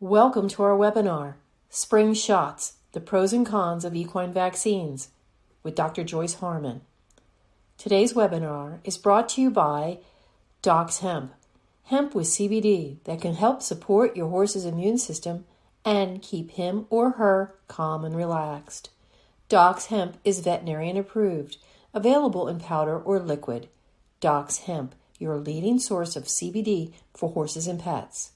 Welcome to our webinar, Spring Shots, the Pros and Cons of Equine Vaccines, with Dr. Joyce Haman. Today's webinar is brought to you by Dox Hemp, hemp with CBD that can help support your horse's immune system and keep him or her calm and relaxed. Dox Hemp is veterinarian approved, available in powder or liquid. Dox Hemp, your leading source of CBD for horses and pets.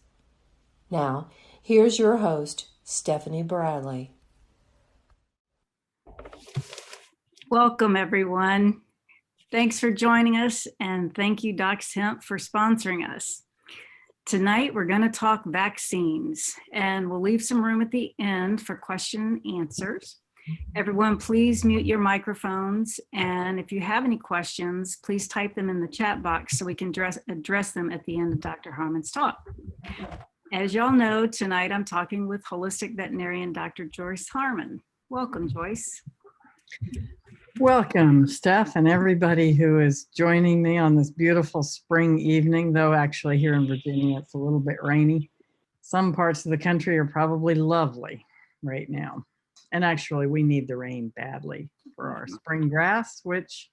Now, here's your host, Stephanie Bradley. Welcome, everyone. Thanks for joining us, and thank you, Dox Hemp, for sponsoring us. Tonight, we're going to talk vaccines, and we'll leave some room at the end for question and answers. Everyone, please mute your microphones, and if you have any questions, please type them in the chat box so we can address them at the end of Dr. Haman's talk. As y'all know, tonight I'm talking with holistic veterinarian Dr. Joyce Haman. Welcome, Joyce. Welcome, Steph, and everybody who is joining me on this beautiful spring evening, though actually here in Virginia it's a little bit rainy. Some parts of the country are probably lovely right now. And actually we need the rain badly for our spring grass, which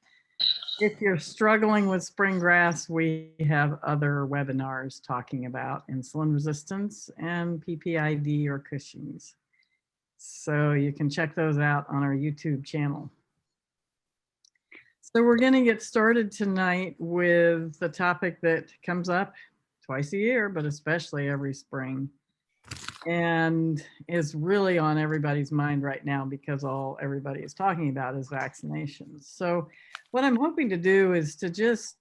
if you're struggling with spring grass, we have other webinars talking about insulin resistance and PPID or Cushing's. So you can check those out on our YouTube channel. So we're going to get started tonight with the topic that comes up twice a year, but especially every spring, and is really on everybody's mind right now because all everybody is talking about is vaccinations. So what I'm hoping to do is to just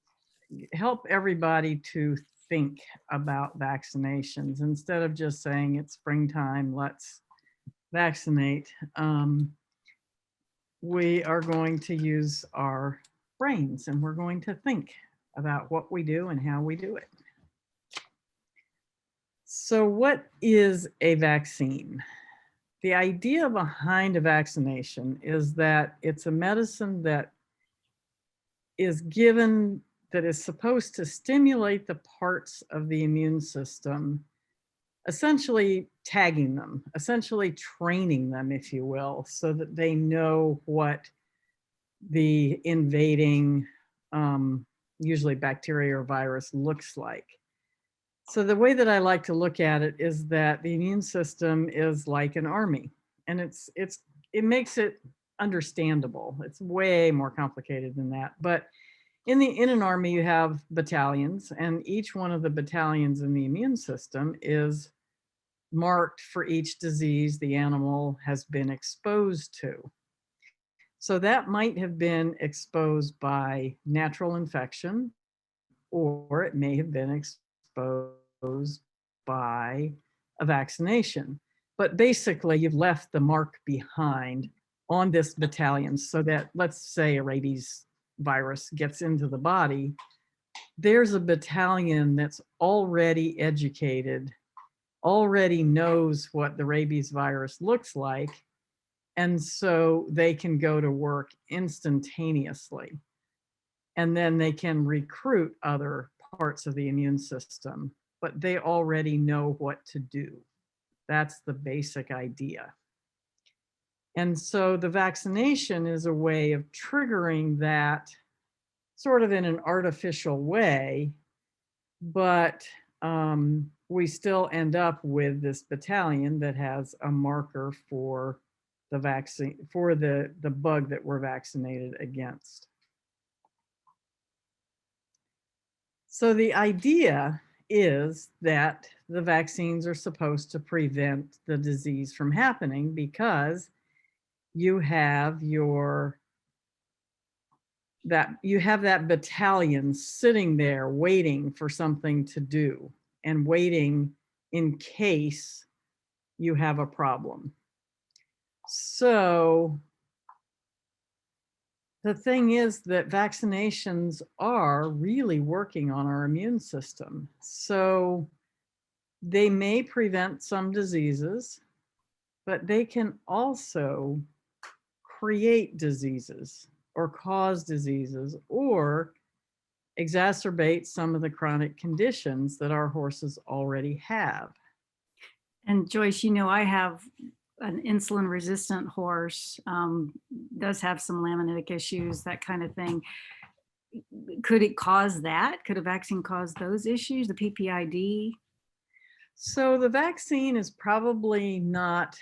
help everybody to think about vaccinations instead of just saying it's springtime, let's vaccinate. We are going to use our brains and we're going to think about what we do and how we do it. So what is a vaccine? The idea behind a vaccination is that it's a medicine that is given that is supposed to stimulate the parts of the immune system, essentially tagging them, essentially training them, if you will, so that they know what the invading, usually bacteria or virus looks like. So the way that I like to look at it is that the immune system is like an army, and it makes it understandable. It's way more complicated than that. But in an army, you have battalions, and each one of the battalions in the immune system is marked for each disease the animal has been exposed to. So that might have been exposed by natural infection, or it may have been exposed by a vaccination. But basically, you've left the mark behind on this battalion so that, let's say, a rabies virus gets into the body. There's a battalion that's already educated, already knows what the rabies virus looks like, and so they can go to work instantaneously. And then they can recruit other parts of the immune system, but they already know what to do. That's the basic idea. And so the vaccination is a way of triggering that sort of in an artificial way, but we still end up with this battalion that has a marker for the vaccine, for the bug that we're vaccinated against. So the idea is that the vaccines are supposed to prevent the disease from happening because you have that battalion sitting there waiting for something to do and waiting in case you have a problem. So the thing is that vaccinations are really working on our immune system. So they may prevent some diseases, but they can also create diseases or cause diseases or exacerbate some of the chronic conditions that our horses already have. And Joyce, I have an insulin resistant horse, does have some laminitic issues, that kind of thing. Could it cause that? Could a vaccine cause those issues, the PPID? So the vaccine is probably not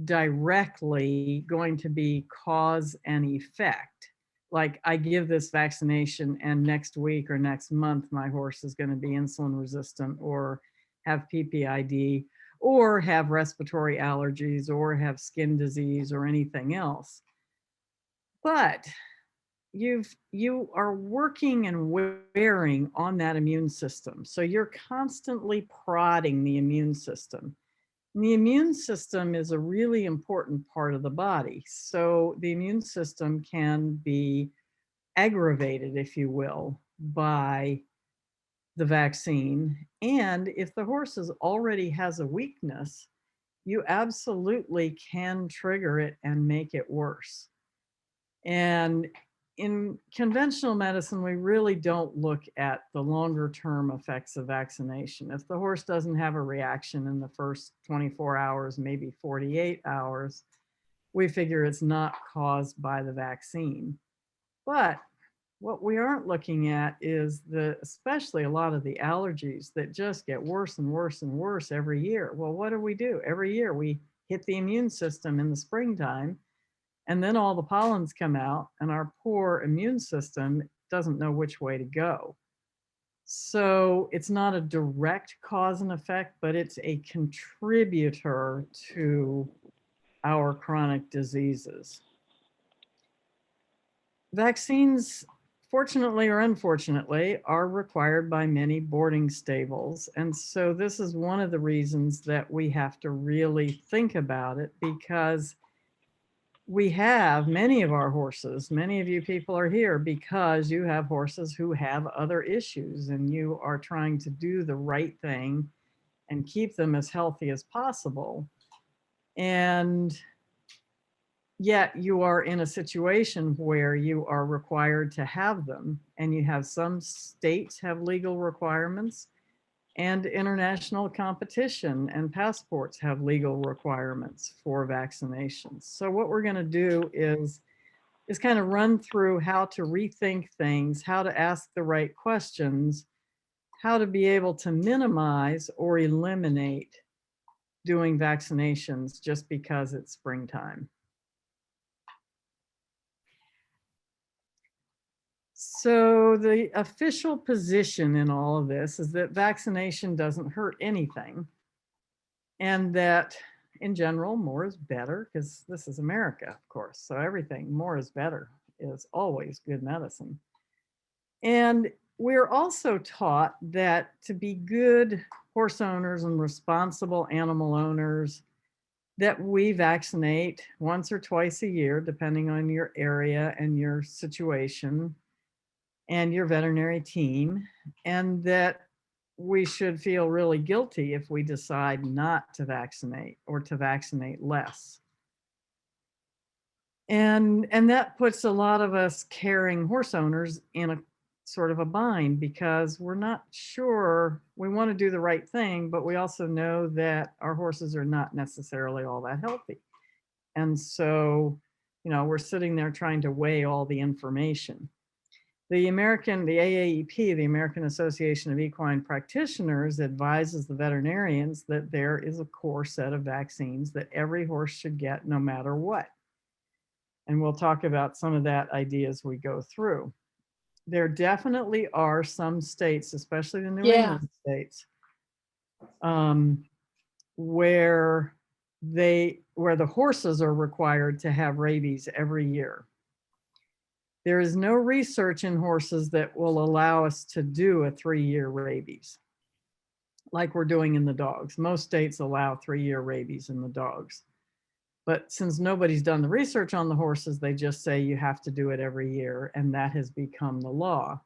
directly going to be cause and effect. Like I give this vaccination and next week or next month, my horse is going to be insulin resistant or have PPID or have respiratory allergies or have skin disease or anything else. But you are working and wearing on that immune system. So you're constantly prodding the immune system. And the immune system is a really important part of the body. So the immune system can be aggravated, if you will, by the vaccine. And if the horse already has a weakness, you absolutely can trigger it and make it worse. And in conventional medicine, we really don't look at the longer term effects of vaccination. If the horse doesn't have a reaction in the first 24 hours, maybe 48 hours, we figure it's not caused by the vaccine. But what we aren't looking at is especially a lot of the allergies that just get worse and worse and worse every year. Well, what do? Every year we hit the immune system in the springtime, and then all the pollens come out and our poor immune system doesn't know which way to go. So it's not a direct cause and effect, but it's a contributor to our chronic diseases. Vaccines, fortunately or unfortunately, are required by many boarding stables. And so this is one of the reasons that we have to really think about it, because we have many of our horses, many of you people are here because you have horses who have other issues and you are trying to do the right thing and keep them as healthy as possible. And yet you are in a situation where you are required to have them, and you have some states have legal requirements, and international competition and passports have legal requirements for vaccinations. So what we're going to do is kind of run through how to rethink things, how to ask the right questions, how to be able to minimize or eliminate doing vaccinations just because it's springtime. So the official position in all of this is that vaccination doesn't hurt anything, and that in general, more is better, because this is America, of course. So everything more is better is always good medicine. And we're also taught that to be good horse owners and responsible animal owners, that we vaccinate once or twice a year, depending on your area and your situation and your veterinary team, and that we should feel really guilty if we decide not to vaccinate or to vaccinate less. And that puts a lot of us caring horse owners in a sort of a bind, because we're not sure. We want to do the right thing, but we also know that our horses are not necessarily all that healthy. And so, we're sitting there trying to weigh all the information. The AAEP, the American Association of Equine Practitioners, advises the veterinarians that there is a core set of vaccines that every horse should get no matter what. And we'll talk about some of that idea as we go through. There definitely are some states, especially the New England states, where the horses are required to have rabies every year. There is no research in horses that will allow us to do a 3-year rabies like we're doing in the dogs. Most states allow 3-year rabies in the dogs. But since nobody's done the research on the horses, they just say you have to do it every year, and that has become the law.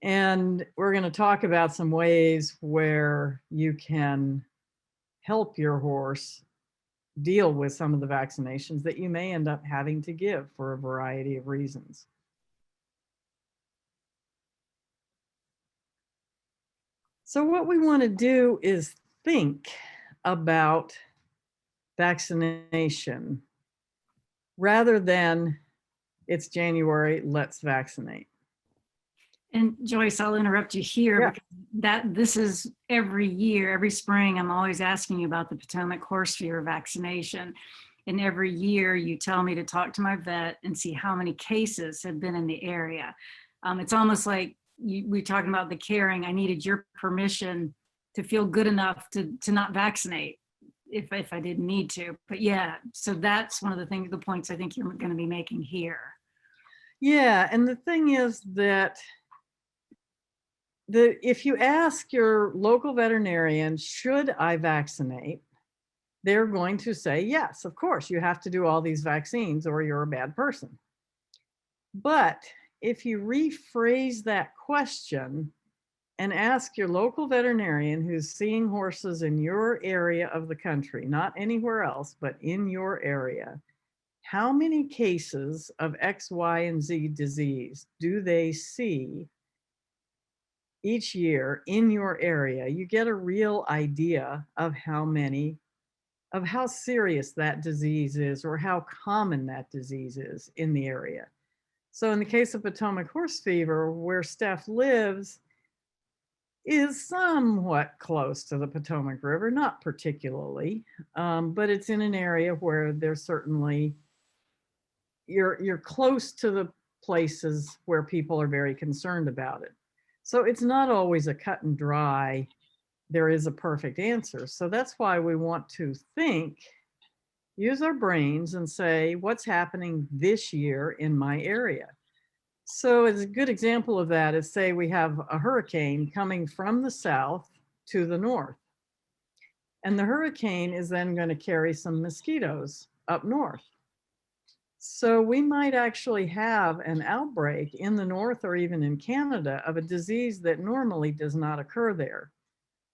And we're going to talk about some ways where you can help your horse deal with some of the vaccinations that you may end up having to give for a variety of reasons. So what we want to do is think about vaccination rather than it's January, let's vaccinate. And Joyce, I'll interrupt you here Yeah. because this is every year, every spring, I'm always asking you about the Potomac horse fever vaccination. And every year you tell me to talk to my vet and see how many cases have been in the area. It's almost like we're talking about the caring. I needed your permission to feel good enough to not vaccinate if I didn't need to. But yeah, so that's one of the points I think you're going to be making here. Yeah, and the thing is that if you ask your local veterinarian, should I vaccinate? They're going to say, yes, of course, you have to do all these vaccines or you're a bad person. But if you rephrase that question and ask your local veterinarian who's seeing horses in your area of the country, not anywhere else, but in your area, how many cases of X, Y, and Z disease do they see each year in your area? You get a real idea of how serious that disease is or how common that disease is in the area. So in the case of Potomac horse fever, where Steph lives is somewhat close to the Potomac River, not particularly, but it's in an area where there's certainly, you're close to the places where people are very concerned about it. So it's not always a cut and dry, there is a perfect answer. So that's why we want to think, use our brains and say, what's happening this year in my area? So as a good example of that is, say we have a hurricane coming from the south to the north. And the hurricane is then going to carry some mosquitoes up north. So we might actually have an outbreak in the north or even in Canada of a disease that normally does not occur there.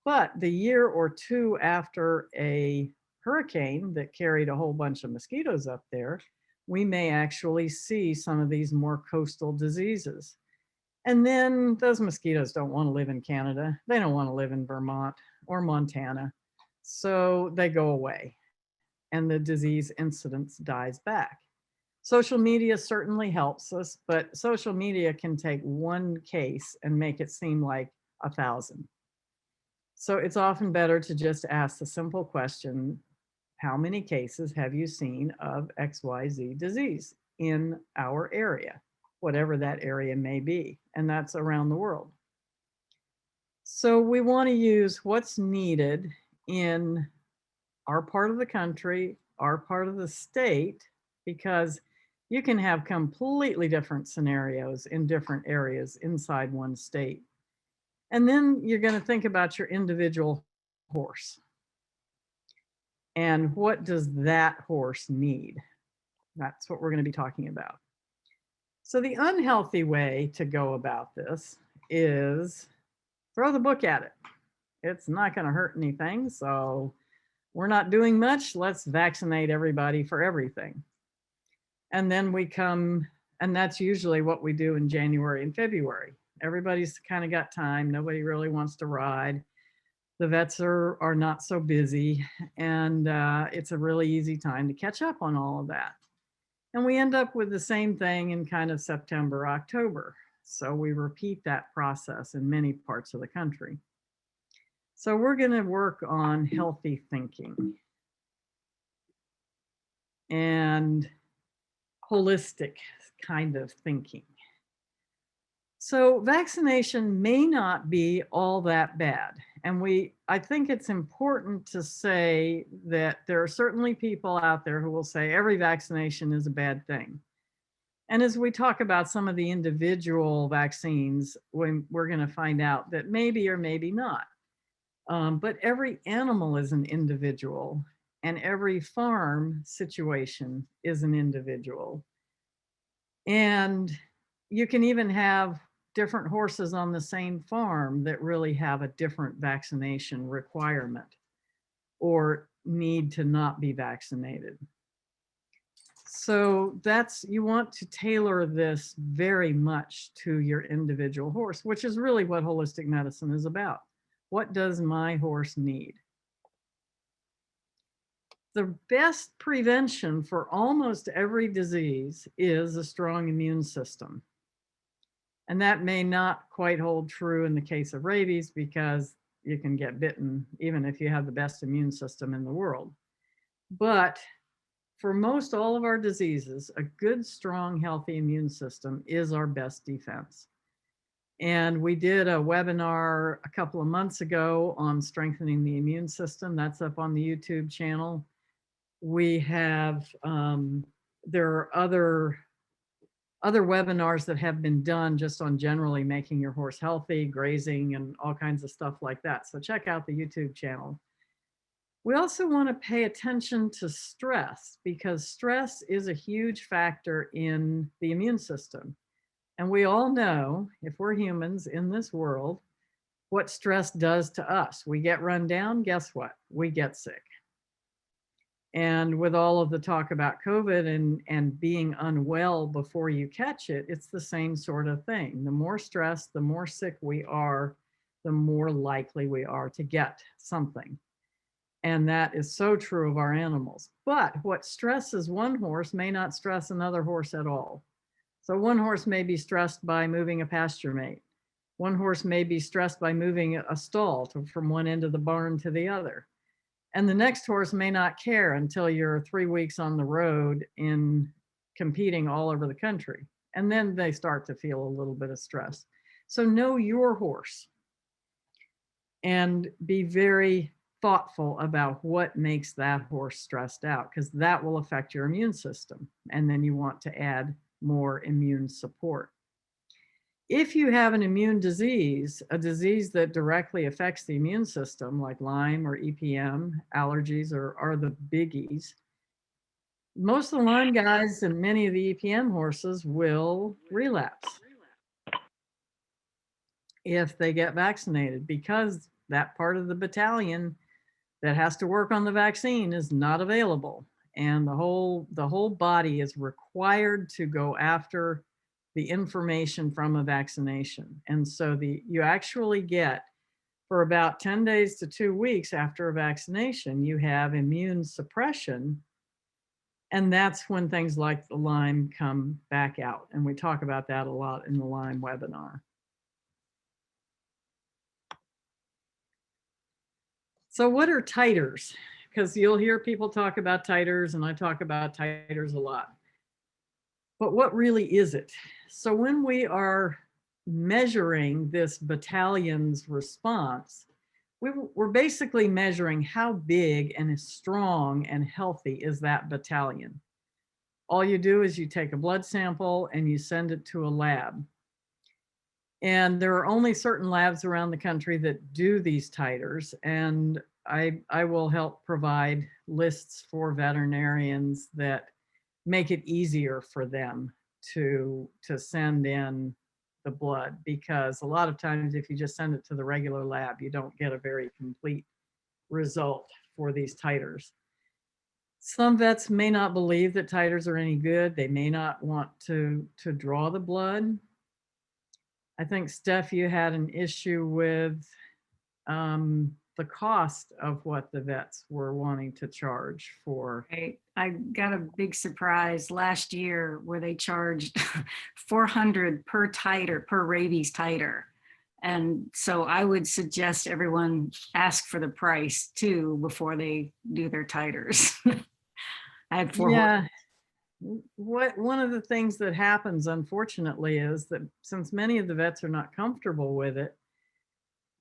But the year or two after a hurricane that carried a whole bunch of mosquitoes up there, we may actually see some of these more coastal diseases. And then those mosquitoes don't want to live in Canada. They don't want to live in Vermont or Montana. So they go away and the disease incidence dies back. Social media certainly helps us, but social media can take one case and make it seem like 1,000. So it's often better to just ask the simple question, how many cases have you seen of XYZ disease in our area, whatever that area may be, and that's around the world. So we want to use what's needed in our part of the country, our part of the state, because you can have completely different scenarios in different areas inside one state. And then you're going to think about your individual horse. And what does that horse need? That's what we're going to be talking about. So the unhealthy way to go about this is throw the book at it. It's not going to hurt anything. So we're not doing much. Let's vaccinate everybody for everything. And then we come, and that's usually what we do in January and February. Everybody's kind of got time. Nobody really wants to ride. The vets are not so busy, and it's a really easy time to catch up on all of that. And we end up with the same thing in kind of September, October. So we repeat that process in many parts of the country. So we're going to work on healthy thinking and holistic kind of thinking. So vaccination may not be all that bad. And I think it's important to say that there are certainly people out there who will say every vaccination is a bad thing. And as we talk about some of the individual vaccines, we're going to find out that maybe or maybe not. But every animal is an individual, and every farm situation is an individual. And you can even have different horses on the same farm that really have a different vaccination requirement or need to not be vaccinated. So you want to tailor this very much to your individual horse, which is really what holistic medicine is about. What does my horse need? the best prevention for almost every disease is a strong immune system. And that may not quite hold true in the case of rabies, because you can get bitten even if you have the best immune system in the world. But for most all of our diseases, a good, strong, healthy immune system is our best defense. And we did a webinar a couple of months ago on strengthening the immune system. That's up on the YouTube channel. We have, there are other webinars that have been done just on generally making your horse healthy, grazing, and all kinds of stuff like that. So check out the YouTube channel. We also want to pay attention to stress, because stress is a huge factor in the immune system. And we all know, if we're humans in this world, what stress does to us. We get run down, guess what? We get sick. And with all of the talk about COVID and being unwell before you catch it, it's the same sort of thing. The more stress, the more sick we are, the more likely we are to get something. And that is so true of our animals. But what stresses one horse may not stress another horse at all. So one horse may be stressed by moving a pasture mate. One horse may be stressed by moving a stall from one end of the barn to the other. And the next horse may not care until you're 3 weeks on the road in competing all over the country. And then they start to feel a little bit of stress. So know your horse and be very thoughtful about what makes that horse stressed out, because that will affect your immune system. And then you want to add more immune support. If you have an immune disease, a disease that directly affects the immune system, like Lyme or EPM, allergies are the biggies. Most of the Lyme guys and many of the EPM horses will relapse if they get vaccinated, because that part of the battalion that has to work on the vaccine is not available. And the whole body is required to go after the information from a vaccination. And so you actually get, for about 10 days to 2 weeks after a vaccination, you have immune suppression. And that's when things like the Lyme come back out. And we talk about that a lot in the Lyme webinar. So what are titers? Because you'll hear people talk about titers, and I talk about titers a lot. But what really is it? So when we are measuring this battalion's response, we're basically measuring how big and strong and healthy is that battalion. All you do is you take a blood sample and you send it to a lab. And there are only certain labs around the country that do these titers. And I will help provide lists for veterinarians that make it easier for them to send in the blood, because a lot of times if you just send it to the regular lab, you don't get a very complete result for these titers. Some vets may not believe that titers are any good. They may not want to draw the blood. I think, Steph, you had an issue with the cost of what the vets were wanting to charge for. I got a big surprise last year where they charged $400 per titer, per rabies titer. And so I would suggest everyone ask for the price too before they do their titers. I had 4 Yeah. One of the things that happens, unfortunately, is that since many of the vets are not comfortable with it,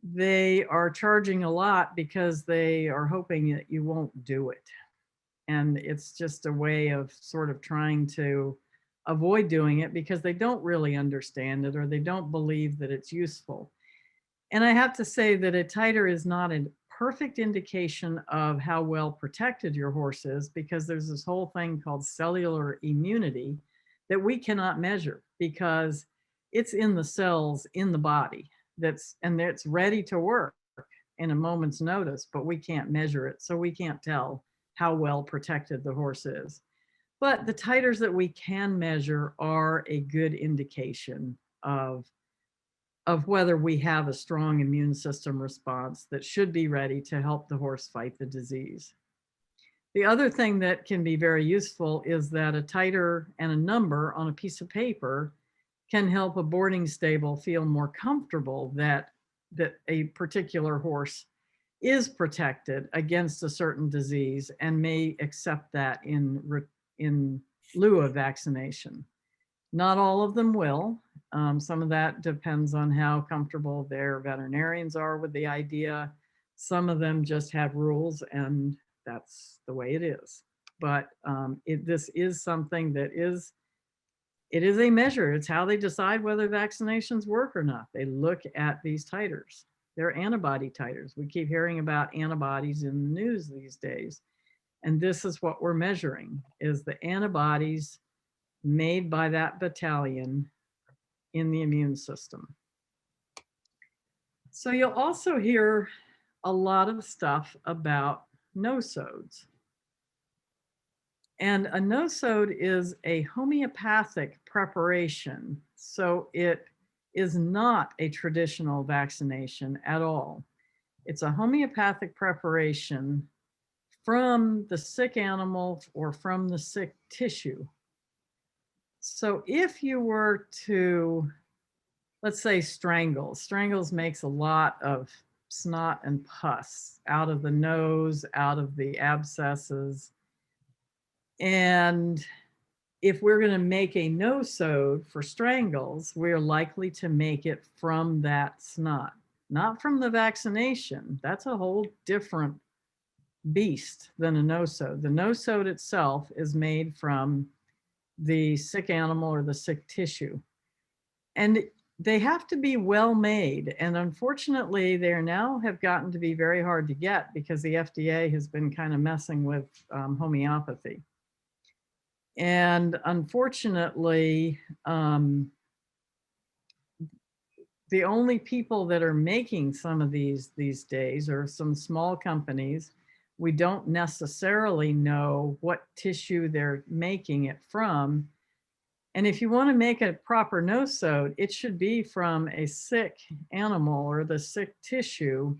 they are charging a lot because they are hoping that you won't do it. And it's just a way of sort of trying to avoid doing it because they don't really understand it, or they don't believe that it's useful. And I have to say that a titer is not a perfect indication of how well protected your horse is, because there's this whole thing called cellular immunity that we cannot measure, because it's in the cells in the body and it's ready to work in a moment's notice, but we can't measure it. So we can't tell how well protected the horse is. But the titers that we can measure are a good indication of whether we have a strong immune system response that should be ready to help the horse fight the disease. The other thing that can be very useful is that a titer and a number on a piece of paper can help a boarding stable feel more comfortable that a particular horse is protected against a certain disease and may accept that in lieu of vaccination. Not all of them will. Some of that depends on how comfortable their veterinarians are with the idea. Some of them just have rules and that's the way it is. But this is something that it is a measure. It's how they decide whether vaccinations work or not. They look at these titers. They're antibody titers. We keep hearing about antibodies in the news these days. And this is what we're measuring, is the antibodies made by that battalion in the immune system. So you'll also hear a lot of stuff about nosodes. And a nosode is a homeopathic preparation. So it is not a traditional vaccination at all. It's a homeopathic preparation from the sick animal or from the sick tissue. So if you were to, let's say Strangles. Strangles makes a lot of snot and pus out of the nose, out of the abscesses. And if we're going to make a nosode for Strangles, we're likely to make it from that snot, not from the vaccination. That's a whole different beast than a nosode. The nosode itself is made from the sick animal or the sick tissue. And they have to be well made. And unfortunately, they now have gotten to be very hard to get because the FDA has been kind of messing with homeopathy. And unfortunately, the only people that are making some of these days are some small companies. We don't necessarily know what tissue they're making it from. And if you want to make a proper nosode, it should be from a sick animal or the sick tissue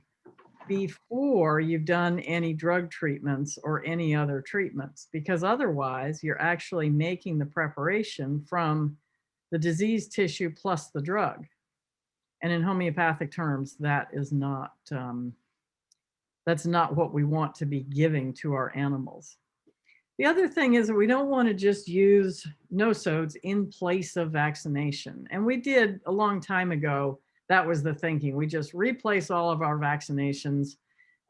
before you've done any drug treatments or any other treatments, because otherwise you're actually making the preparation from the diseased tissue plus the drug. And in homeopathic terms, that is not, that's not what we want to be giving to our animals. The other thing is that we don't want to just use nosodes in place of vaccination. And we did a long time ago. That was the thinking. We just replace all of our vaccinations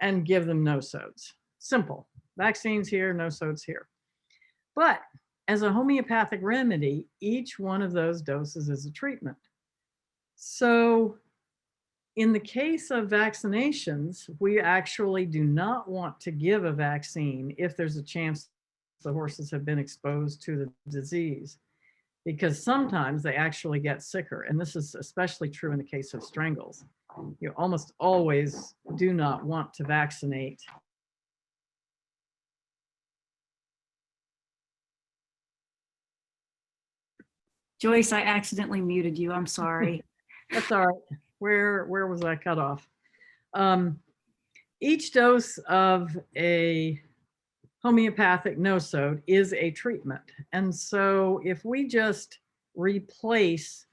and give them nosodes. Simple. Vaccines here, nosodes here. But as a homeopathic remedy, each one of those doses is a treatment. So in the case of vaccinations, we actually do not want to give a vaccine if there's a chance the horses have been exposed to the disease, because sometimes they actually get sicker. And this is especially true in the case of Strangles. You almost always do not want to vaccinate. Joyce, I accidentally muted you. I'm sorry. That's all right. Where was I cut off? Each dose of a homeopathic nosode is a treatment. And so if we just replace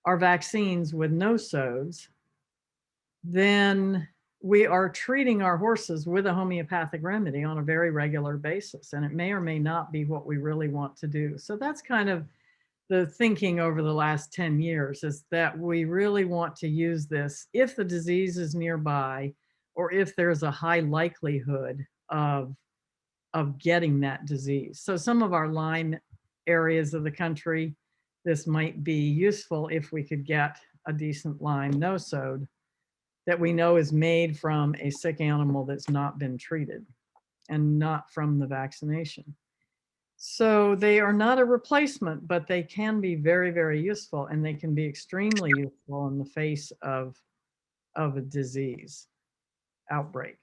our vaccines with nosodes, then we are treating our horses with a homeopathic remedy on a very regular basis. And it may or may not be what we really want to do. So that's kind of the thinking over the last 10 years, is that we really want to use this if the disease is nearby or if there's a high likelihood of getting that disease. So some of our Lyme areas of the country, this might be useful if we could get a decent Lyme nosode that we know is made from a sick animal that's not been treated and not from the vaccination. So they are not a replacement, but they can be very, very useful, and they can be extremely useful in the face of a disease outbreak.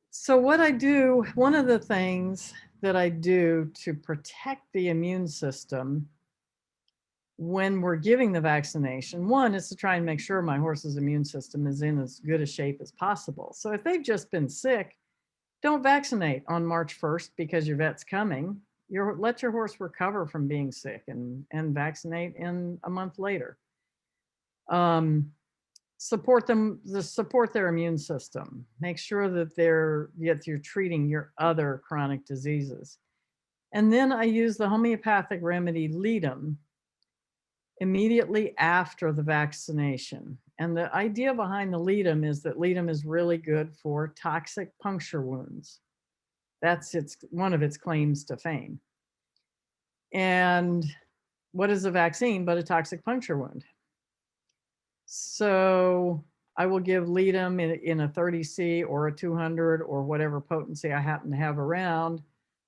So what I do, one of the things that I do to protect the immune system when we're giving the vaccination, one is to try and make sure my horse's immune system is in as good a shape as possible. So if they've just been sick, don't vaccinate on March 1st because your vet's coming. Let your horse recover from being sick and vaccinate in a month later. Support their immune system. Make sure that you're treating your other chronic diseases. And then I use the homeopathic remedy Lyme immediately after the vaccination. And the idea behind the Lyme is that Lyme is really good for toxic puncture wounds. That's one of its claims to fame. And what is a vaccine but a toxic puncture wound? So I will give Lyme in a 30C or a 200 or whatever potency I happen to have around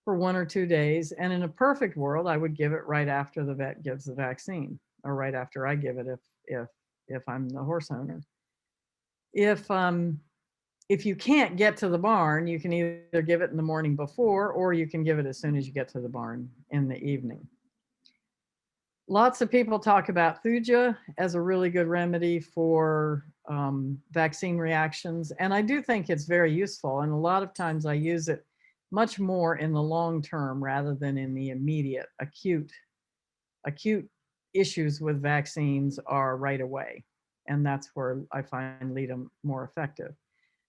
for 1 or 2 days. And in a perfect world, I would give it right after the vet gives the vaccine, or right after I give it if I'm the horse owner. If you can't get to the barn, you can either give it in the morning before, or you can give it as soon as you get to the barn in the evening. Lots of people talk about thuja as a really good remedy for vaccine reactions. And I do think it's very useful. And a lot of times I use it much more in the long term rather than in the immediate. Acute issues with vaccines are right away. And that's where I find Lyme more effective.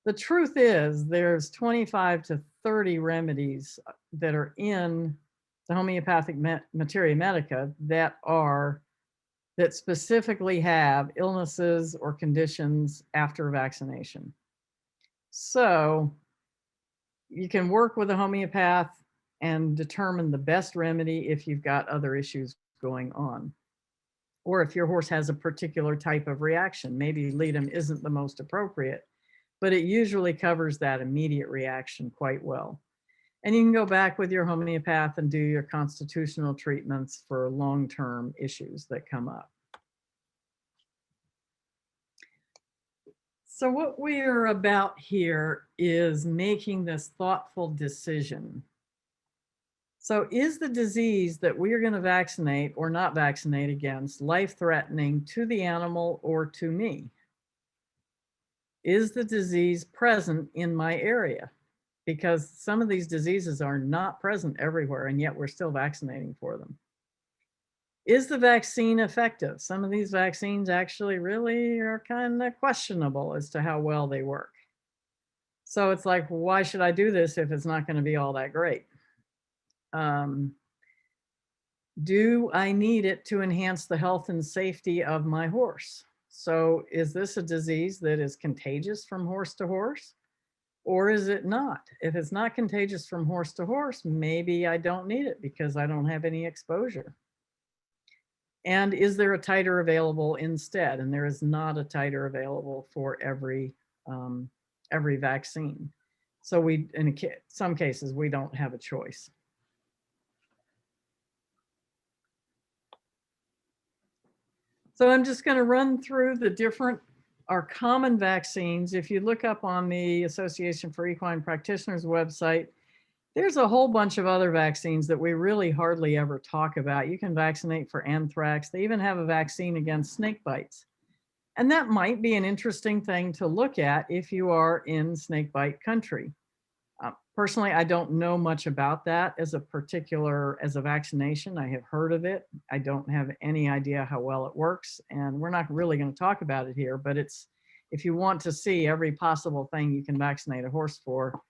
The truth is there's 25 to 30 remedies that are in the homeopathic materia medica that specifically have illnesses or conditions after vaccination. So you can work with a homeopath and determine the best remedy if you've got other issues going on. Or if your horse has a particular type of reaction, maybe Lyme isn't the most appropriate, but it usually covers that immediate reaction quite well. And you can go back with your homeopath and do your constitutional treatments for long-term issues that come up. So what we're about here is making this thoughtful decision. So is the disease that we are going to vaccinate or not vaccinate against life-threatening to the animal or to me? Is the disease present in my area? Because some of these diseases are not present everywhere, and yet we're still vaccinating for them. Is the vaccine effective? Some of these vaccines actually really are kind of questionable as to how well they work. So it's like, why should I do this if it's not going to be all that great? Do I need it to enhance the health and safety of my horse? So is this a disease that is contagious from horse to horse? Or is it not? If it's not contagious from horse to horse, maybe I don't need it because I don't have any exposure. And is there a titer available instead? And there is not a titer available for every vaccine. So in some cases, we don't have a choice. So I'm just going to run through our common vaccines. If you look up on the Association for Equine Practitioners website, there's a whole bunch of other vaccines that we really hardly ever talk about. You can vaccinate for anthrax. They even have a vaccine against snake bites. And that might be an interesting thing to look at if you are in snake bite country. Personally, I don't know much about that as a vaccination. I have heard of it. I don't have any idea how well it works. And we're not really going to talk about it here, but if you want to see every possible thing you can vaccinate a horse for,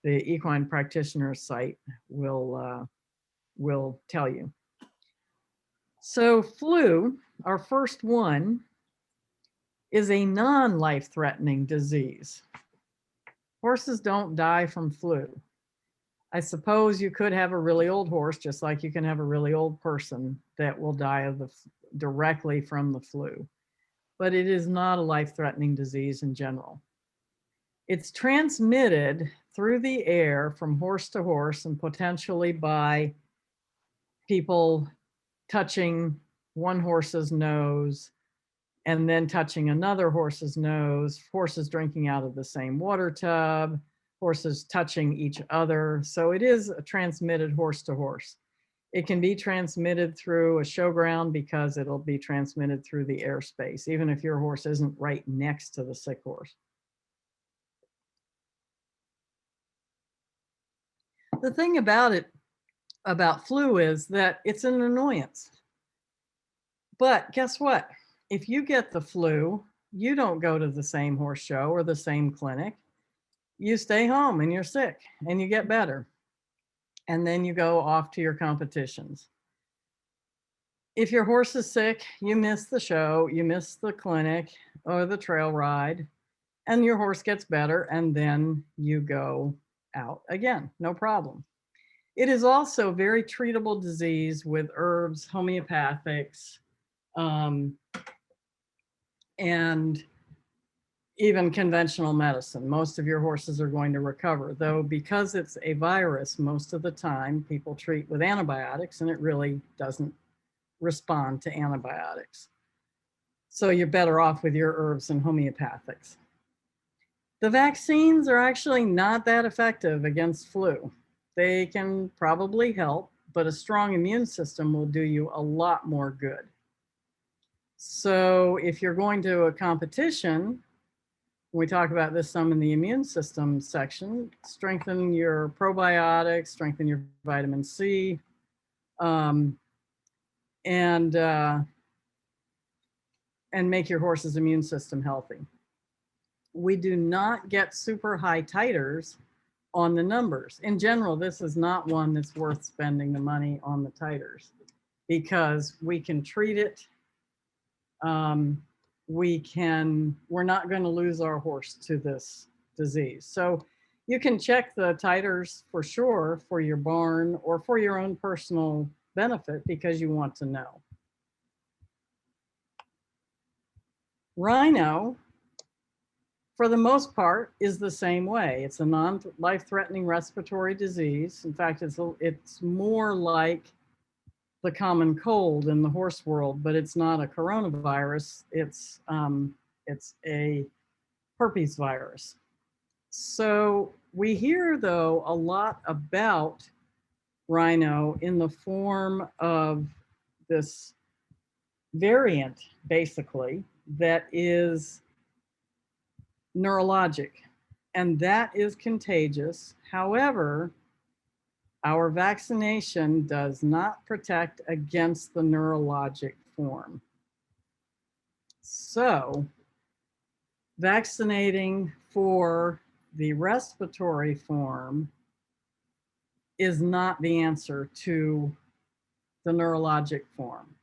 the Equine Practitioners site will tell you. So flu, our first one, is a non-life-threatening disease. Horses don't die from flu. I suppose you could have a really old horse, just like you can have a really old person that will die directly from the flu. But it is not a life-threatening disease in general. It's transmitted through the air from horse to horse and potentially by people touching one horse's nose and then touching another horse's nose, horses drinking out of the same water tub, horses touching each other. So it is transmitted horse to horse. It can be transmitted through a showground because it'll be transmitted through the airspace, even if your horse isn't right next to the sick horse. The thing about flu is that it's an annoyance. But guess what? If you get the flu, you don't go to the same horse show or the same clinic. You stay home and you're sick and you get better. And then you go off to your competitions. If your horse is sick, you miss the show, you miss the clinic or the trail ride, and your horse gets better, and then you go out again, no problem. It is also a very treatable disease with herbs, homeopathics, and even conventional medicine. Most of your horses are going to recover, though because it's a virus, most of the time people treat with antibiotics and it really doesn't respond to antibiotics. So you're better off with your herbs and homeopathics. The vaccines are actually not that effective against flu. They can probably help, but a strong immune system will do you a lot more good. So if you're going to a competition, we talk about this some in the immune system section, strengthen your probiotics, strengthen your vitamin C, and make your horse's immune system healthy. We do not get super high titers on the numbers. In general, this is not one that's worth spending the money on the titers because we can treat it. We're not going to lose our horse to this disease. So you can check the titers for sure for your barn or for your own personal benefit because you want to know. Rhino, for the most part, is the same way. It's a non-life-threatening respiratory disease. In fact, it's more like the common cold in the horse world, but it's not a coronavirus. It's a herpes virus. So we hear, though, a lot about rhino in the form of this variant, basically, that is neurologic, and that is contagious. However, our vaccination does not protect against the neurologic form. So, vaccinating for the respiratory form is not the answer to the neurologic form.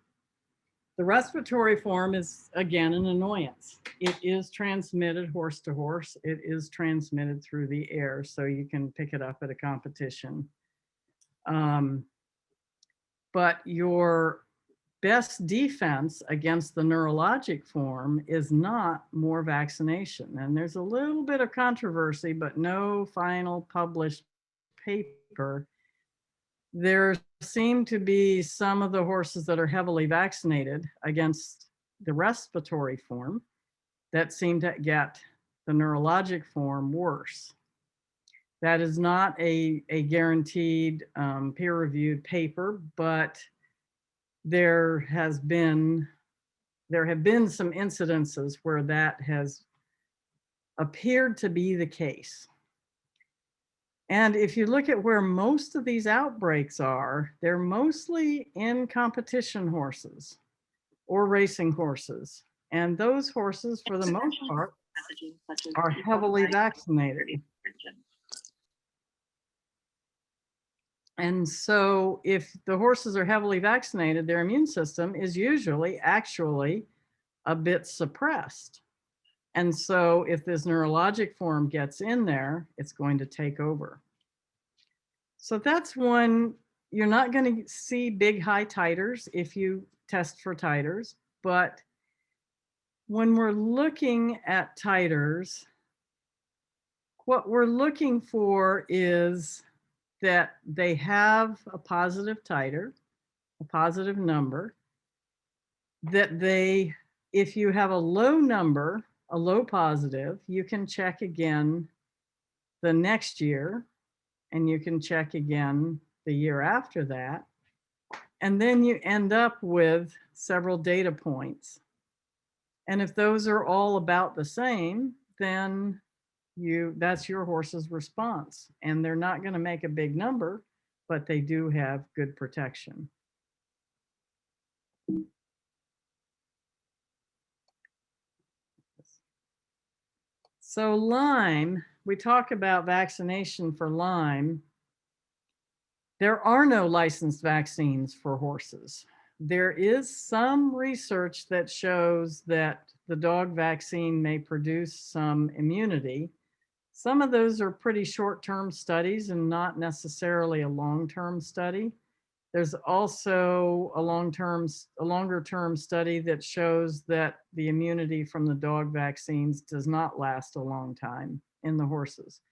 The respiratory form is, again, an annoyance. It is transmitted horse to horse. It is transmitted through the air, so you can pick it up at a competition. But your best defense against the neurologic form is not more vaccination. And there's a little bit of controversy, but no final published paper. There seem to be some of the horses that are heavily vaccinated against the respiratory form that seem to get the neurologic form worse. That is not a guaranteed peer-reviewed paper, but there have been some incidences where that has appeared to be the case. And if you look at where most of these outbreaks are, they're mostly in competition horses or racing horses. And those horses, for the most part, are heavily vaccinated. And so if the horses are heavily vaccinated, their immune system is usually actually a bit suppressed. And so if this neurologic form gets in there, it's going to take over. So that's one, you're not going to see big high titers if you test for titers, but when we're looking at titers, what we're looking for is that they have a positive titer, a positive number, that they, if you have a low number, a low positive, you can check again the next year, and you can check again the year after that. And then you end up with several data points. And if those are all about the same, then that's your horse's response. And they're not going to make a big number, but they do have good protection. So Lyme, we talk about vaccination for Lyme. There are no licensed vaccines for horses. There is some research that shows that the dog vaccine may produce some immunity. Some of those are pretty short-term studies and not necessarily a long-term study. There's also a longer-term study that shows that the immunity from the dog vaccines does not last a long time in the horses.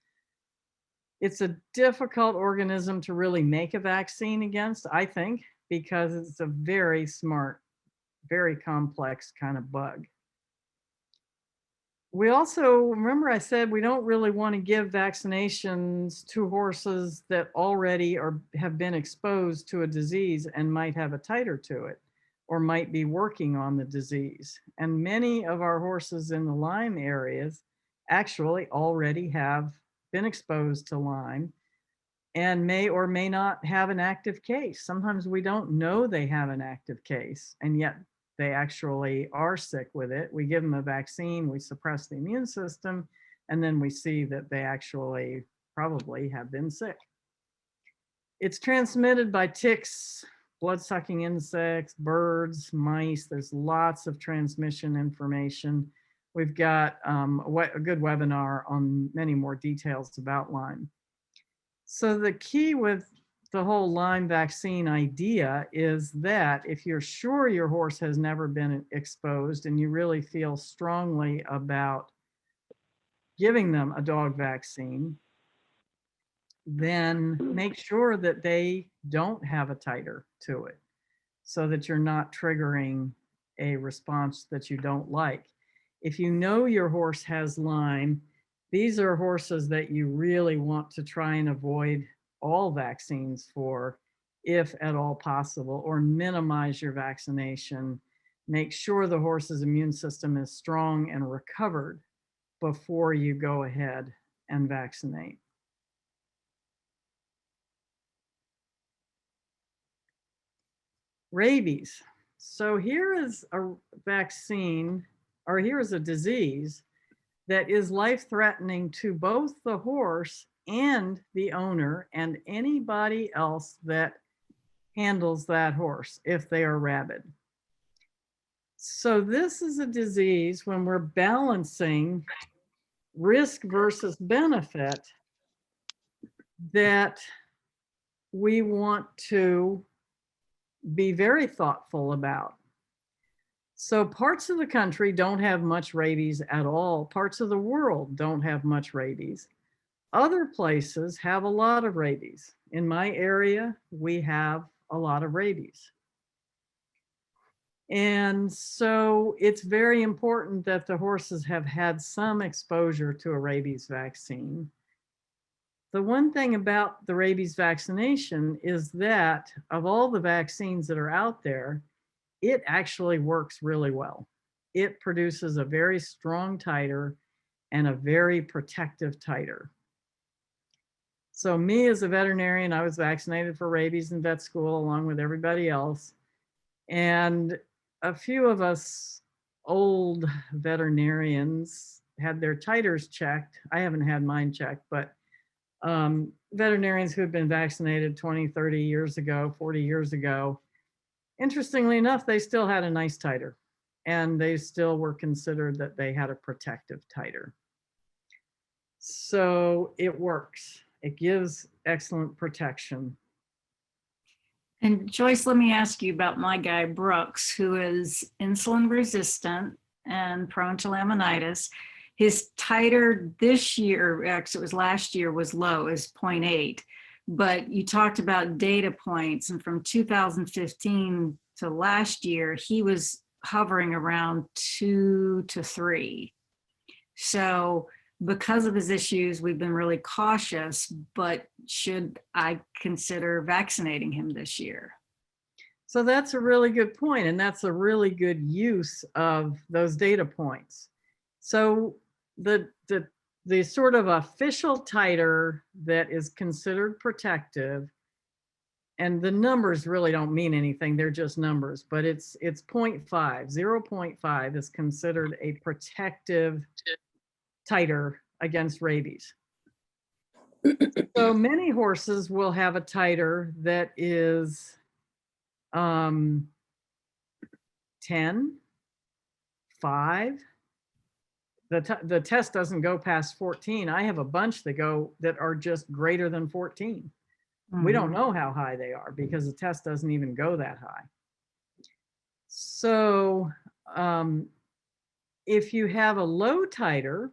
It's a difficult organism to really make a vaccine against, I think, because it's a very smart, very complex kind of bug. We also, remember I said we don't really want to give vaccinations to horses that already have been exposed to a disease and might have a titer to it, or might be working on the disease. And many of our horses in the Lyme areas actually already have been exposed to Lyme and may or may not have an active case. Sometimes we don't know they have an active case, and yet they actually are sick with it. We give them a vaccine, we suppress the immune system, and then we see that they actually probably have been sick. It's transmitted by ticks, blood-sucking insects, birds, mice. There's lots of transmission information. We've got a good webinar on many more details about Lyme. So the key with the whole Lyme vaccine idea is that if you're sure your horse has never been exposed and you really feel strongly about giving them a dog vaccine, then make sure that they don't have a titer to it so that you're not triggering a response that you don't like. If you know your horse has Lyme, these are horses that you really want to try and avoid all vaccines for, if at all possible, or minimize your vaccination. Make sure the horse's immune system is strong and recovered before you go ahead and vaccinate. Rabies. So here is a vaccine, or here is a disease that is life-threatening to both the horse and the owner and anybody else that handles that horse if they are rabid. So this is a disease, when we're balancing risk versus benefit, that we want to be very thoughtful about. So parts of the country don't have much rabies at all. Parts of the world don't have much rabies. Other places have a lot of rabies. In my area, we have a lot of rabies. And so it's very important that the horses have had some exposure to a rabies vaccine. The one thing about the rabies vaccination is that of all the vaccines that are out there, it actually works really well. It produces a very strong titer and a very protective titer. So me as a veterinarian, I was vaccinated for rabies in vet school along with everybody else. And a few of us old veterinarians had their titers checked. I haven't had mine checked, but veterinarians who had been vaccinated 20, 30 years ago, 40 years ago, interestingly enough, they still had a nice titer, and they still were considered that they had a protective titer. So it works. It gives excellent protection. And Joyce, let me ask you about my guy, Brooks, who is insulin resistant and prone to laminitis. His titer this year, actually it was last year, was low, is 0.8. But you talked about data points, and from 2015 to last year, he was hovering around 2 to 3. So because of his issues, we've been really cautious, but should I consider vaccinating him this year? So that's a really good point, and that's a really good use of those data points. So the sort of official titer that is considered protective, and the numbers really don't mean anything, they're just numbers, but it's 0.5. 0.5 is considered a protective titer against rabies. So many horses will have a titer that is 10, 5. The test doesn't go past 14. I have a bunch that are just greater than 14. We don't know how high they are because the test doesn't even go that high. So if you have a low titer,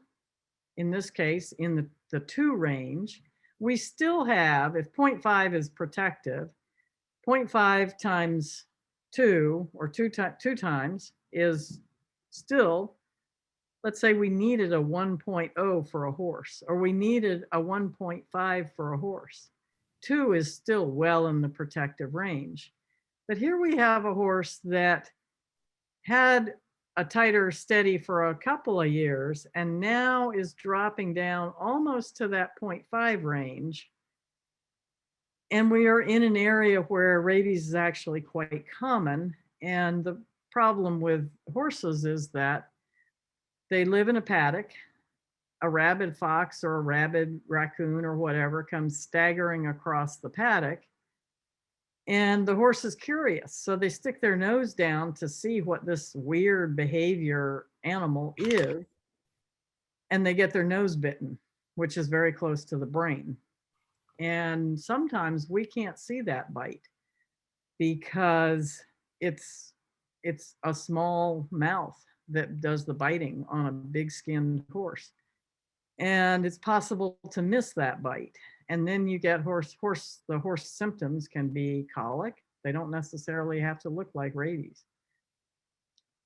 in this case, in the 2 range, we still have, if 0.5 is protective, 0.5 times 2, or 2 times, is still, let's say we needed a 1.0 for a horse, or we needed a 1.5 for a horse. 2 is still well in the protective range. But here we have a horse that had a titer steady for a couple of years and now is dropping down almost to that 0.5 range. And we are in an area where rabies is actually quite common. And the problem with horses is that they live in a paddock. A rabid fox or a rabid raccoon or whatever comes staggering across the paddock, and the horse is curious. So they stick their nose down to see what this weird behavior animal is, and they get their nose bitten, which is very close to the brain. And sometimes we can't see that bite because it's a small mouth that does the biting on a big skinned horse. And it's possible to miss that bite. And then you get the horse symptoms can be colic. They don't necessarily have to look like rabies.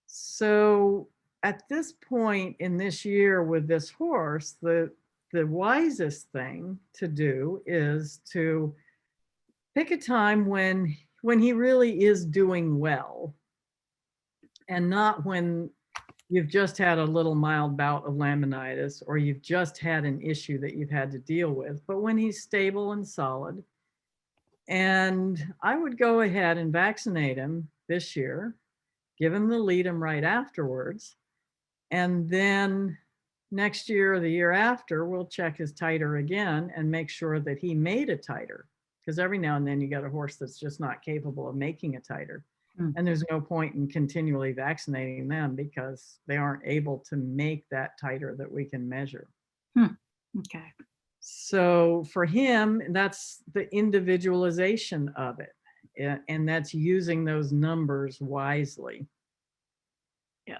So at this point in this year with this horse, the wisest thing to do is to pick a time when he really is doing well, and not when you've just had a little mild bout of laminitis, or you've just had an issue that you've had to deal with, but when he's stable and solid. And I would go ahead and vaccinate him this year, give him the lead-in right afterwards. And then next year or the year after, we'll check his titer again and make sure that he made a titer. Because every now and then you get a horse that's just not capable of making a titer. And there's no point in continually vaccinating them because they aren't able to make that titer that we can measure. Okay. So for him, that's the individualization of it. And that's using those numbers wisely. Yeah.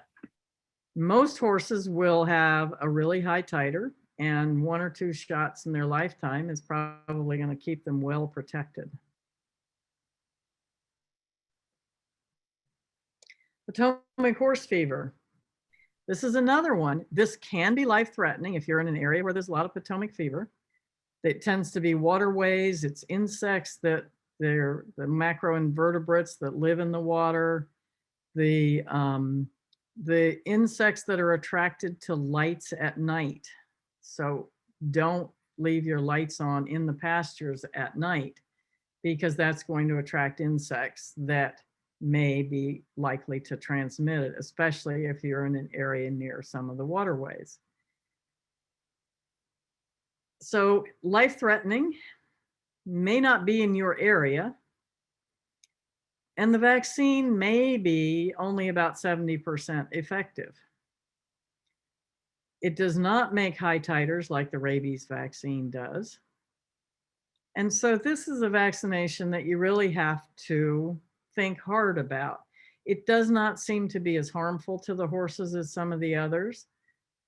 Most horses will have a really high titer, and 1 or 2 shots in their lifetime is probably going to keep them well protected. Potomac horse fever. This is another one. This can be life-threatening if you're in an area where there's a lot of Potomac fever. It tends to be waterways. It's insects that they're the macroinvertebrates that live in the water. The insects that are attracted to lights at night. So don't leave your lights on in the pastures at night, because that's going to attract insects that may be likely to transmit it, especially if you're in an area near some of the waterways. So life-threatening, may not be in your area, and the vaccine may be only about 70% effective. It does not make high titers like the rabies vaccine does. And so this is a vaccination that you really have to think hard about. It does not seem to be as harmful to the horses as some of the others.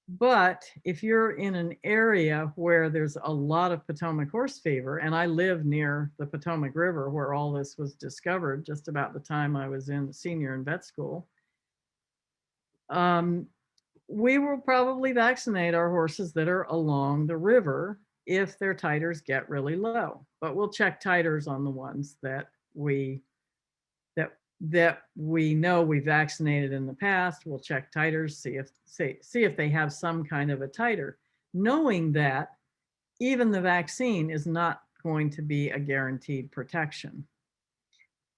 But if you're in an area where there's a lot of Potomac horse fever, and I live near the Potomac River where all this was discovered just about the time I was in senior in vet school, we will probably vaccinate our horses that are along the river if their titers get really low. But we'll check titers on the ones that that we know we vaccinated in the past. We'll check titers, see if they have some kind of a titer, knowing that even the vaccine is not going to be a guaranteed protection.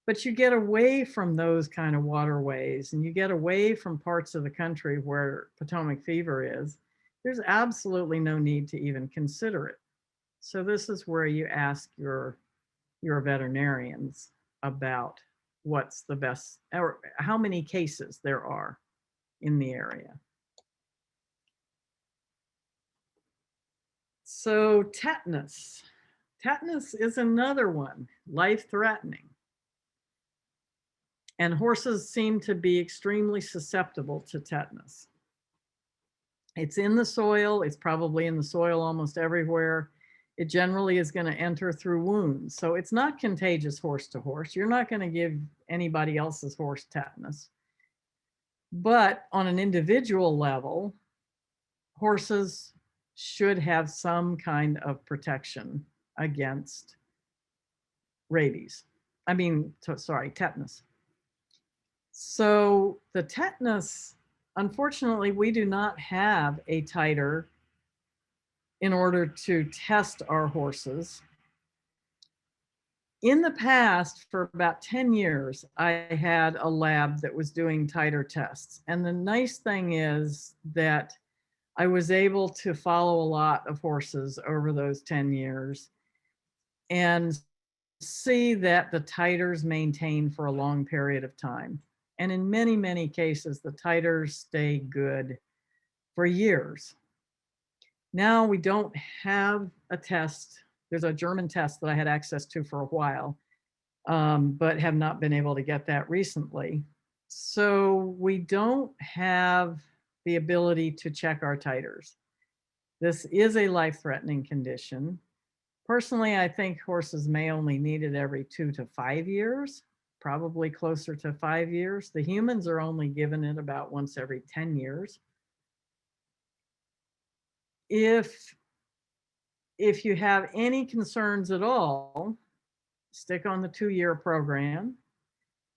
But you get away from those kind of waterways and you get away from parts of the country where Potomac fever is, there's absolutely no need to even consider it. So this is where you ask your veterinarians about what's the best, or how many cases there are in the area. So tetanus. Tetanus is another one, life-threatening. And horses seem to be extremely susceptible to tetanus. It's in the soil. It's probably in the soil almost everywhere. It generally is going to enter through wounds. So it's not contagious horse to horse. You're not going to give anybody else's horse tetanus. But on an individual level, horses should have some kind of protection against rabies. Tetanus. So the tetanus, unfortunately, we do not have a titer in order to test our horses. In the past, for about 10 years, I had a lab that was doing titer tests. And the nice thing is that I was able to follow a lot of horses over those 10 years and see that the titers maintain for a long period of time. And in many, many cases, the titers stay good for years. Now we don't have a test. There's a German test that I had access to for a while, but have not been able to get that recently. So we don't have the ability to check our titers. This is a life-threatening condition. Personally, I think horses may only need it every 2 to 5 years, probably closer to 5 years. The humans are only given it about once every 10 years. If you have any concerns at all, stick on the 2-year program.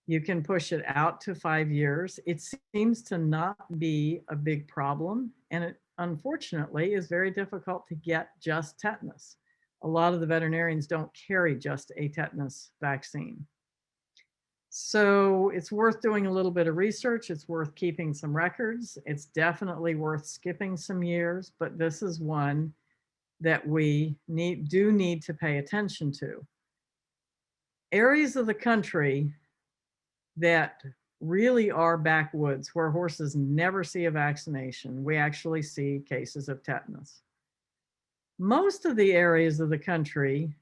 You can push it out to 5 years. It seems to not be a big problem, and it unfortunately is very difficult to get just tetanus. A lot of the veterinarians don't carry just a tetanus vaccine. So it's worth doing a little bit of research. It's worth keeping some records. It's definitely worth skipping some years, but this is one that we do need to pay attention to. Areas of the country that really are backwoods, where horses never see a vaccination, we actually see cases of tetanus. Most of the areas of the country,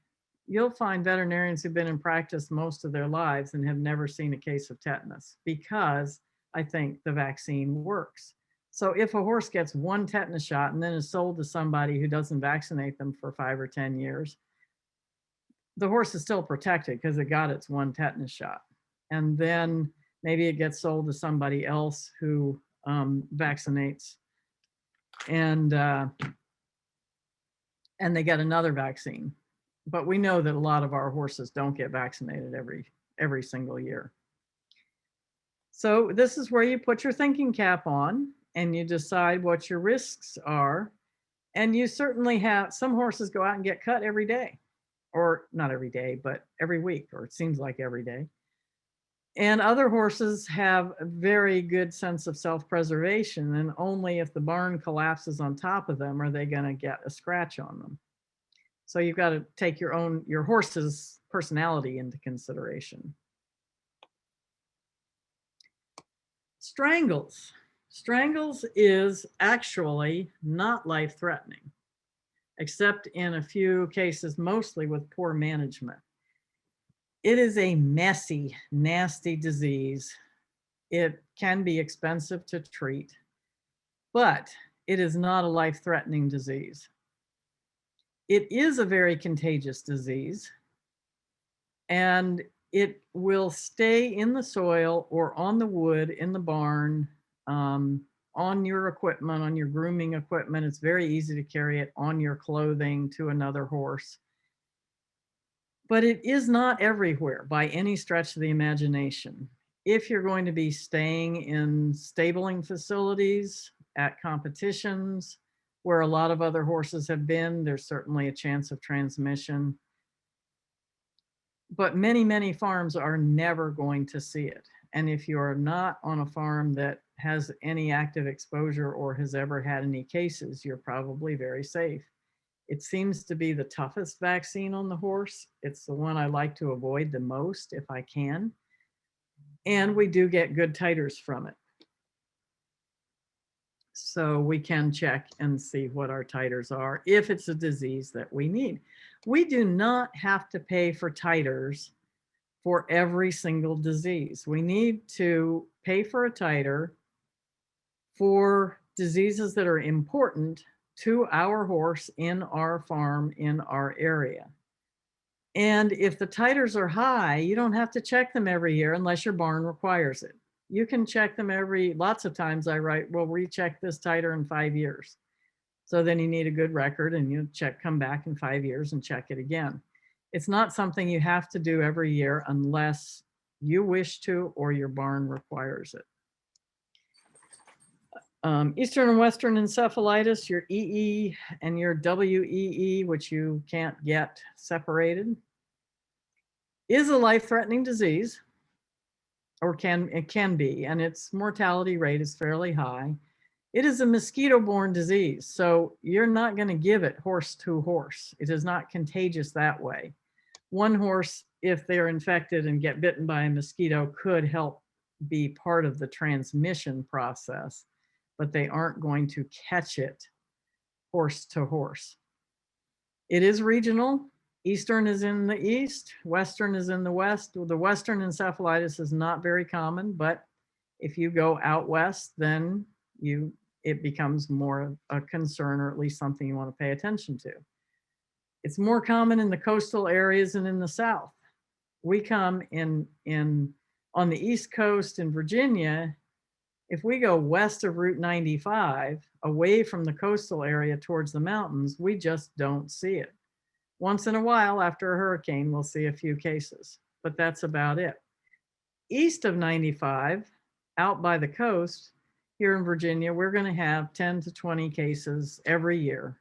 you'll find veterinarians who've been in practice most of their lives and have never seen a case of tetanus, because I think the vaccine works. So if a horse gets one tetanus shot and then is sold to somebody who doesn't vaccinate them for 5 or 10 years, the horse is still protected because it got its one tetanus shot. And then maybe it gets sold to somebody else who vaccinates, and they get another vaccine. But we know that a lot of our horses don't get vaccinated every single year. So this is where you put your thinking cap on and you decide what your risks are. And you certainly have, some horses go out and get cut every day, or not every day, but every week, or it seems like every day. And other horses have a very good sense of self-preservation, and only if the barn collapses on top of them are they going to get a scratch on them. So you've got to take your horse's personality into consideration. Strangles. Strangles is actually not life-threatening, except in a few cases, mostly with poor management. It is a messy, nasty disease. It can be expensive to treat, but it is not a life-threatening disease. It is a very contagious disease, and it will stay in the soil or on the wood in the barn, on your equipment, on your grooming equipment. It's very easy to carry it on your clothing to another horse. But it is not everywhere by any stretch of the imagination. if you're going to be staying in stabling facilities, at competitions, where a lot of other horses have been, there's certainly a chance of transmission. But many, many farms are never going to see it. And if you're not on a farm that has any active exposure or has ever had any cases, you're probably very safe. It seems to be the toughest vaccine on the horse. It's the one I like to avoid the most if I can. And we do get good titers from it. So we can check and see what our titers are if it's a disease that we need. We do not have to pay for titers for every single disease. We need to pay for a titer for diseases that are important to our horse in our farm, in our area. And if the titers are high, you don't have to check them every year unless your barn requires it. You can check them lots of times I write, well, recheck this titer in 5 years. So then you need a good record and you come back in 5 years and check it again. It's not something you have to do every year unless you wish to or your barn requires it. Eastern and Western encephalitis, your EE and your WEE, which you can't get separated, is a life-threatening disease, or it can be, and its mortality rate is fairly high. It is a mosquito-borne disease, so you're not going to give it horse to horse. It is not contagious that way. One horse, if they're infected and get bitten by a mosquito, could help be part of the transmission process, but they aren't going to catch it horse to horse. It is regional. Eastern is in the east, Western is in the west. The Western encephalitis is not very common, but if you go out west, then it becomes more a concern, or at least something you want to pay attention to. It's more common in the coastal areas and in the south. We come on the East Coast in Virginia. If we go west of Route 95, away from the coastal area towards the mountains, we just don't see it. Once in a while after a hurricane, we'll see a few cases, but that's about it. East of 95, out by the coast, here in Virginia, we're going to have 10 to 20 cases every year.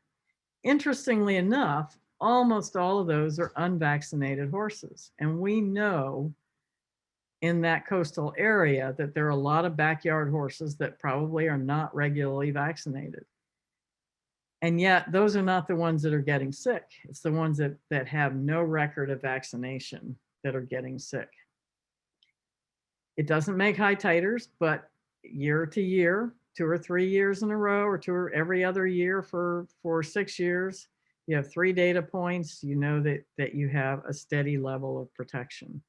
Interestingly enough, almost all of those are unvaccinated horses. And we know in that coastal area that there are a lot of backyard horses that probably are not regularly vaccinated. And yet those are not the ones that are getting sick. It's the ones that have no record of vaccination that are getting sick. It doesn't make high titers, but year to year, 2 or 3 years in a row, or every other year for 6 years, you have 3 data points, you know that you have a steady level of protection.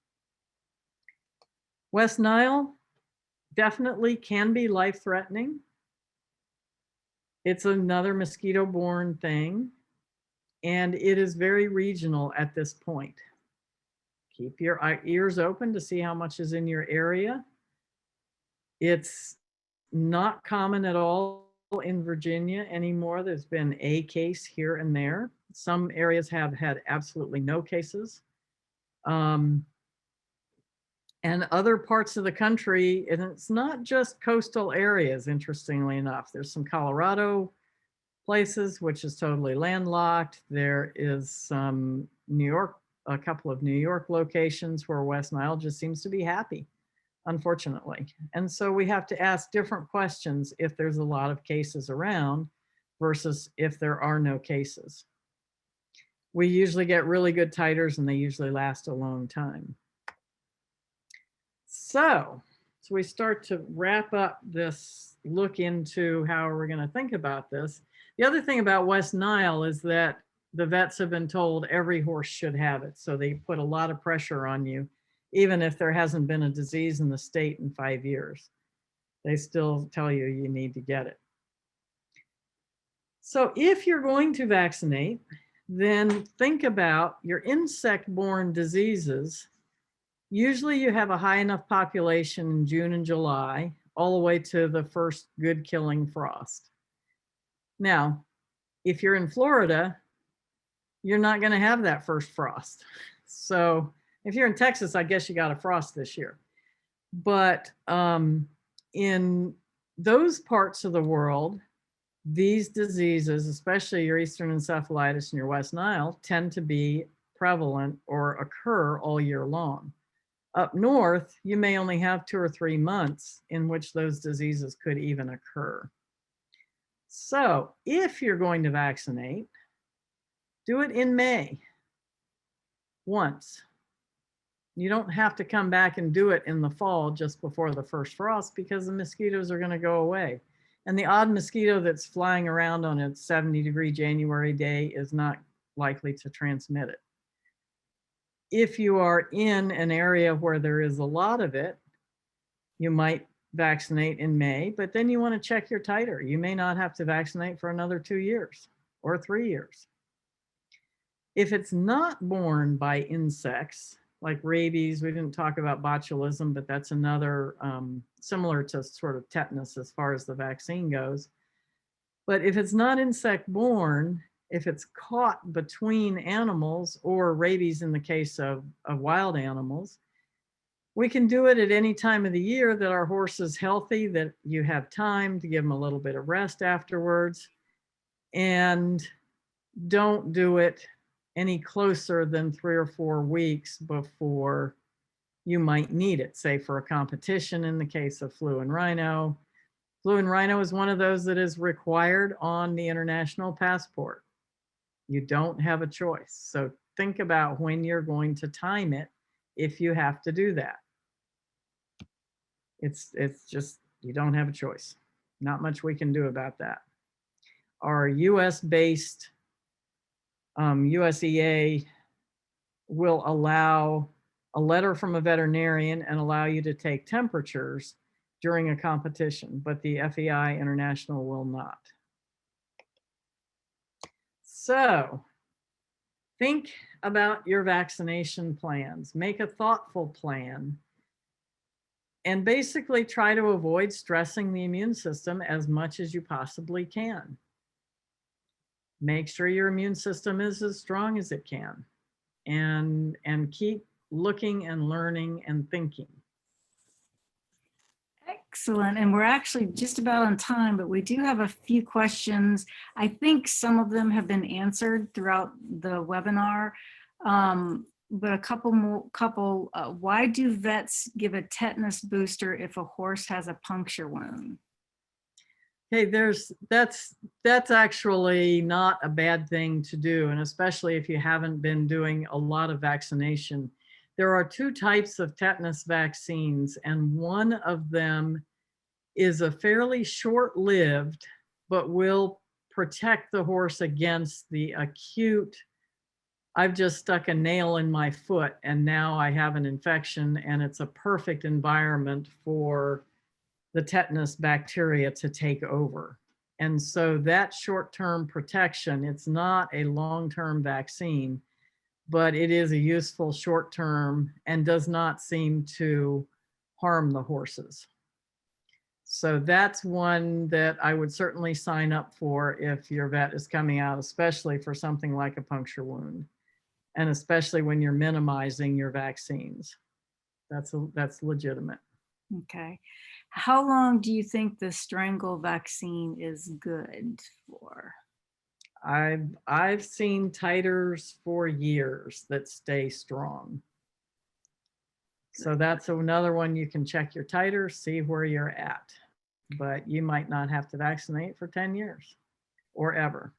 West Nile definitely can be life-threatening. It's another mosquito-borne thing, and it is very regional at this point. Keep your ears open to see how much is in your area. It's not common at all in Virginia anymore. There's been a case here and there. Some areas have had absolutely no cases. And other parts of the country, and it's not just coastal areas, interestingly enough. There's some Colorado places, which is totally landlocked. There is some a couple of New York locations where West Nile just seems to be happy, unfortunately. And so we have to ask different questions if there's a lot of cases around versus if there are no cases. We usually get really good titers and they usually last a long time. So we start to wrap up this look into how we're going to think about this. The other thing about West Nile is that the vets have been told every horse should have it. So they put a lot of pressure on you, even if there hasn't been a disease in the state in 5 years. They still tell you you need to get it. So if you're going to vaccinate, then think about your insect-borne diseases. Usually you have a high enough population in June and July, all the way to the first good killing frost. Now, if you're in Florida, you're not going to have that first frost. So if you're in Texas, I guess you got a frost this year. But in those parts of the world, these diseases, especially your Eastern encephalitis and your West Nile, tend to be prevalent or occur all year long. Up north, you may only have 2 or 3 months in which those diseases could even occur. So if you're going to vaccinate, do it in May once. You don't have to come back and do it in the fall just before the first frost, because the mosquitoes are going to go away. And the odd mosquito that's flying around on a 70-degree January day is not likely to transmit it. If you are in an area where there is a lot of it, you might vaccinate in May, but then you want to check your titer. You may not have to vaccinate for another 2 years or 3 years. If it's not borne by insects, like rabies, we didn't talk about botulism, but that's another similar to sort of tetanus as far as the vaccine goes. But if it's not insect borne, if it's caught between animals, or rabies in the case of wild animals, we can do it at any time of the year that our horse is healthy, that you have time to give them a little bit of rest afterwards, and don't do it any closer than 3 or 4 weeks before you might need it, say for a competition in the case of flu and rhino. Flu and rhino is one of those that is required on the international passport. You don't have a choice. So think about when you're going to time it if you have to do that. It's just, you don't have a choice. Not much we can do about that. Our US-based USEA will allow a letter from a veterinarian and allow you to take temperatures during a competition, but the FEI International will not. So think about your vaccination plans. Make a thoughtful plan and basically try to avoid stressing the immune system as much as you possibly can. Make sure your immune system is as strong as it can, and keep looking and learning and thinking. Excellent. And we're actually just about on time, but we do have a few questions. I think some of them have been answered throughout the webinar, but a couple more. Why do vets give a tetanus booster if a horse has a puncture wound? Hey, that's actually not a bad thing to do, and especially if you haven't been doing a lot of vaccination. There are 2 types of tetanus vaccines, and one of them is a fairly short-lived, but will protect the horse against the acute, I've just stuck a nail in my foot and now I have an infection, and it's a perfect environment for the tetanus bacteria to take over. And so that short-term protection, it's not a long-term vaccine, but it is a useful short-term and does not seem to harm the horses. So that's one that I would certainly sign up for if your vet is coming out, especially for something like a puncture wound, and especially when you're minimizing your vaccines. That's legitimate. Okay. How long do you think the strangle vaccine is good for? I've seen titers for years that stay strong. So that's another one. You can check your titers, see where you're at, but you might not have to vaccinate for 10 years or ever.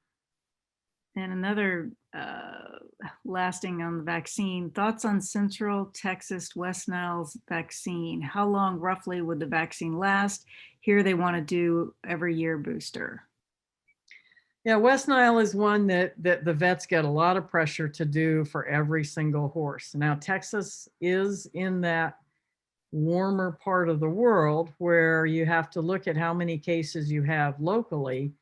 And another lasting on the vaccine, thoughts on Central Texas West Nile's vaccine. How long roughly would the vaccine last? Here they want to do every year booster. Yeah, West Nile is one that the vets get a lot of pressure to do for every single horse. Now, Texas is in that warmer part of the world where you have to look at how many cases you have locally.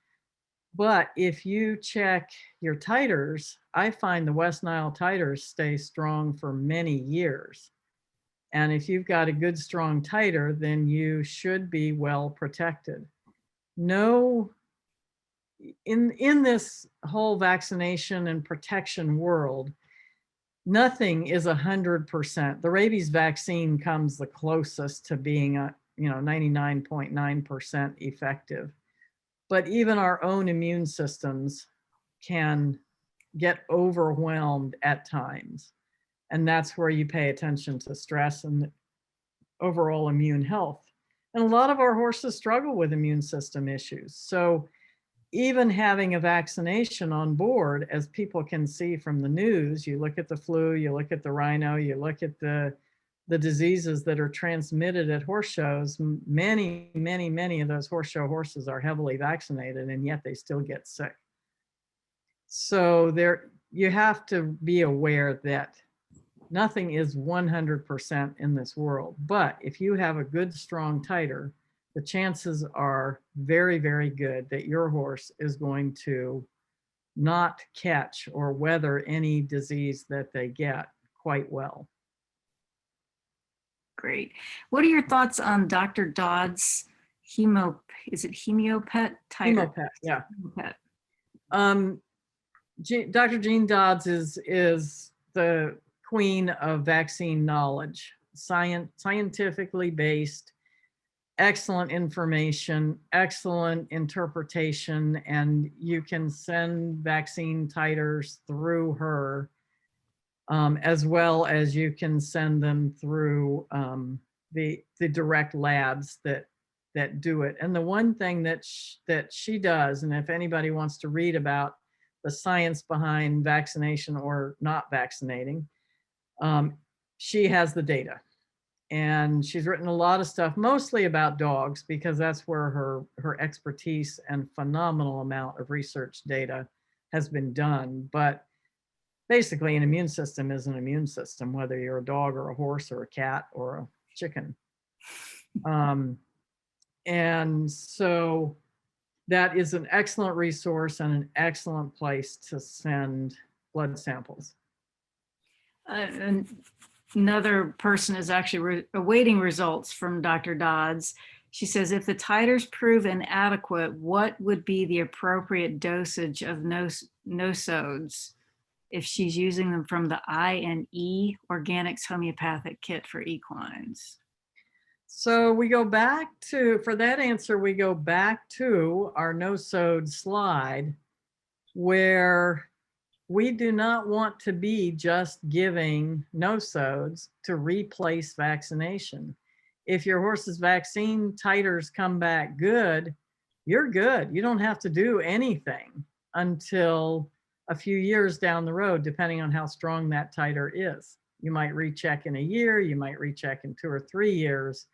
But if you check your titers, I find the West Nile titers stay strong for many years. And if you've got a good, strong titer, then you should be well protected. No, in this whole vaccination and protection world, nothing is 100%. The rabies vaccine comes the closest to being 99.9% effective. But even our own immune systems can get overwhelmed at times. And that's where you pay attention to stress and overall immune health. And a lot of our horses struggle with immune system issues. So even having a vaccination on board, as people can see from the news, you look at the flu, you look at the rhino, you look at the diseases that are transmitted at horse shows, many of those horse show horses are heavily vaccinated, and yet they still get sick. So you have to be aware that nothing is 100% in this world. But if you have a good, strong titer, the chances are very, very good that your horse is going to not catch or weather any disease that they get quite well. Great. What are your thoughts on Dr. Dodd's Homeopathic titer? Homeopathic, yeah. Homeopathic. Dr. Jean Dodds is the queen of vaccine knowledge, scientifically based, excellent information, excellent interpretation, and you can send vaccine titers through her, as well as you can send them through the direct labs that do it. And the one thing that she does, and if anybody wants to read about the science behind vaccination or not vaccinating, she has the data. And she's written a lot of stuff, mostly about dogs, because that's where her expertise and phenomenal amount of research data has been done. But basically, an immune system is an immune system, whether you're a dog or a horse or a cat or a chicken. And so that is an excellent resource and an excellent place to send blood samples. Another person is actually awaiting results from Dr. Dodds. She says, if the titers prove inadequate, what would be the appropriate dosage of nosodes if she's using them from the I&E Organics Homeopathic Kit for equines? So we go back to, for that answer, we go back to our nosode slide, where we do not want to be just giving nosodes to replace vaccination. If your horse's vaccine titers come back good, you're good. You don't have to do anything until a few years down the road, depending on how strong that titer is. You might recheck in a year, you might recheck in 2 or 3 years,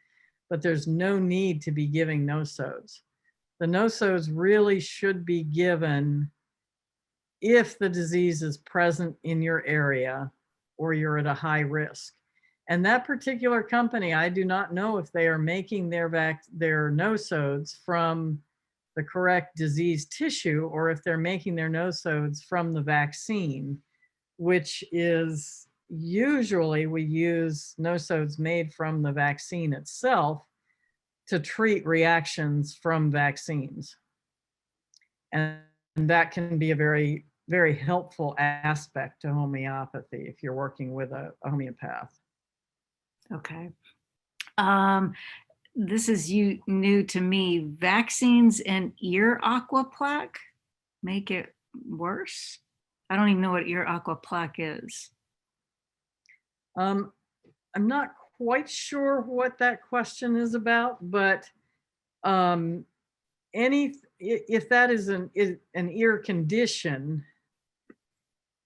but there's no need to be giving nosodes. The nosodes really should be given if the disease is present in your area or you're at a high risk. And that particular company, I do not know if they are making their nosodes from the correct disease tissue, or if they're making their nosodes from the vaccine, which is usually we use nosodes made from the vaccine itself to treat reactions from vaccines. And that can be a very, very helpful aspect to homeopathy if you're working with a homeopath. Okay. This is new to me. Vaccines and ear aqua plaque make it worse? I don't even know what ear aqua plaque is. I'm not quite sure what that question is about, but if that is an ear condition,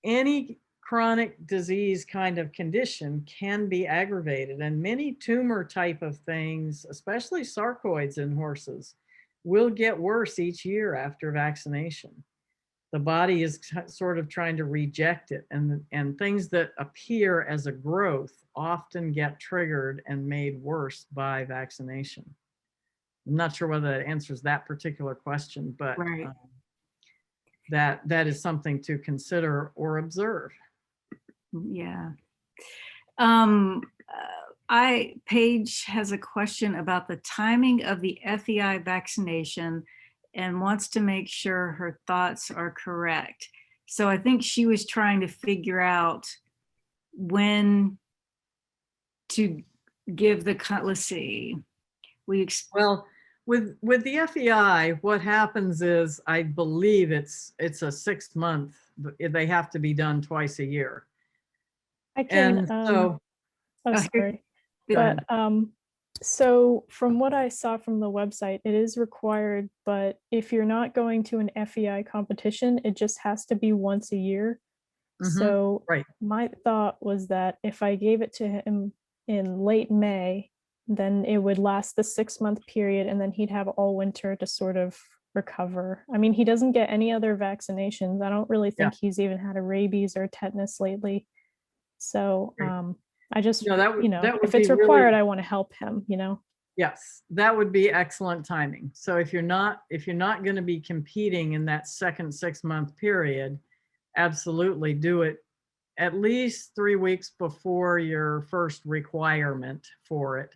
any chronic disease kind of condition can be aggravated, and many tumor type of things, especially sarcoids in horses, will get worse each year after vaccination. The body is sort of trying to reject it, and things that appear as a growth often get triggered and made worse by vaccination. I'm not sure whether that answers that particular question, but right. That is something to consider or observe. Yeah. Paige has a question about the timing of the FEI vaccination and wants to make sure her thoughts are correct. So I think she was trying to figure out when to give the, let's see, Well, with the FEI, what happens is, I believe it's a 6 month, they have to be done twice a year. I can, And so, oh, here- sorry. go ahead. But so from what I saw from the website, it is required, but if you're not going to an FEI competition, it just has to be once a year. Mhm, So right. my thought was that if I gave it to him in late May, then it would last the 6 month period, and then he'd have all winter to sort of recover. I mean, he doesn't get any other vaccinations. I don't really think he's even had a rabies or tetanus lately. So Right. I just, No, that would, you know, that would if it's be required, really, I want to help him, you know? yes, that would be excellent timing. So if you're not going to be competing in that second 6 month period, absolutely do it at least 3 weeks before your first requirement for it.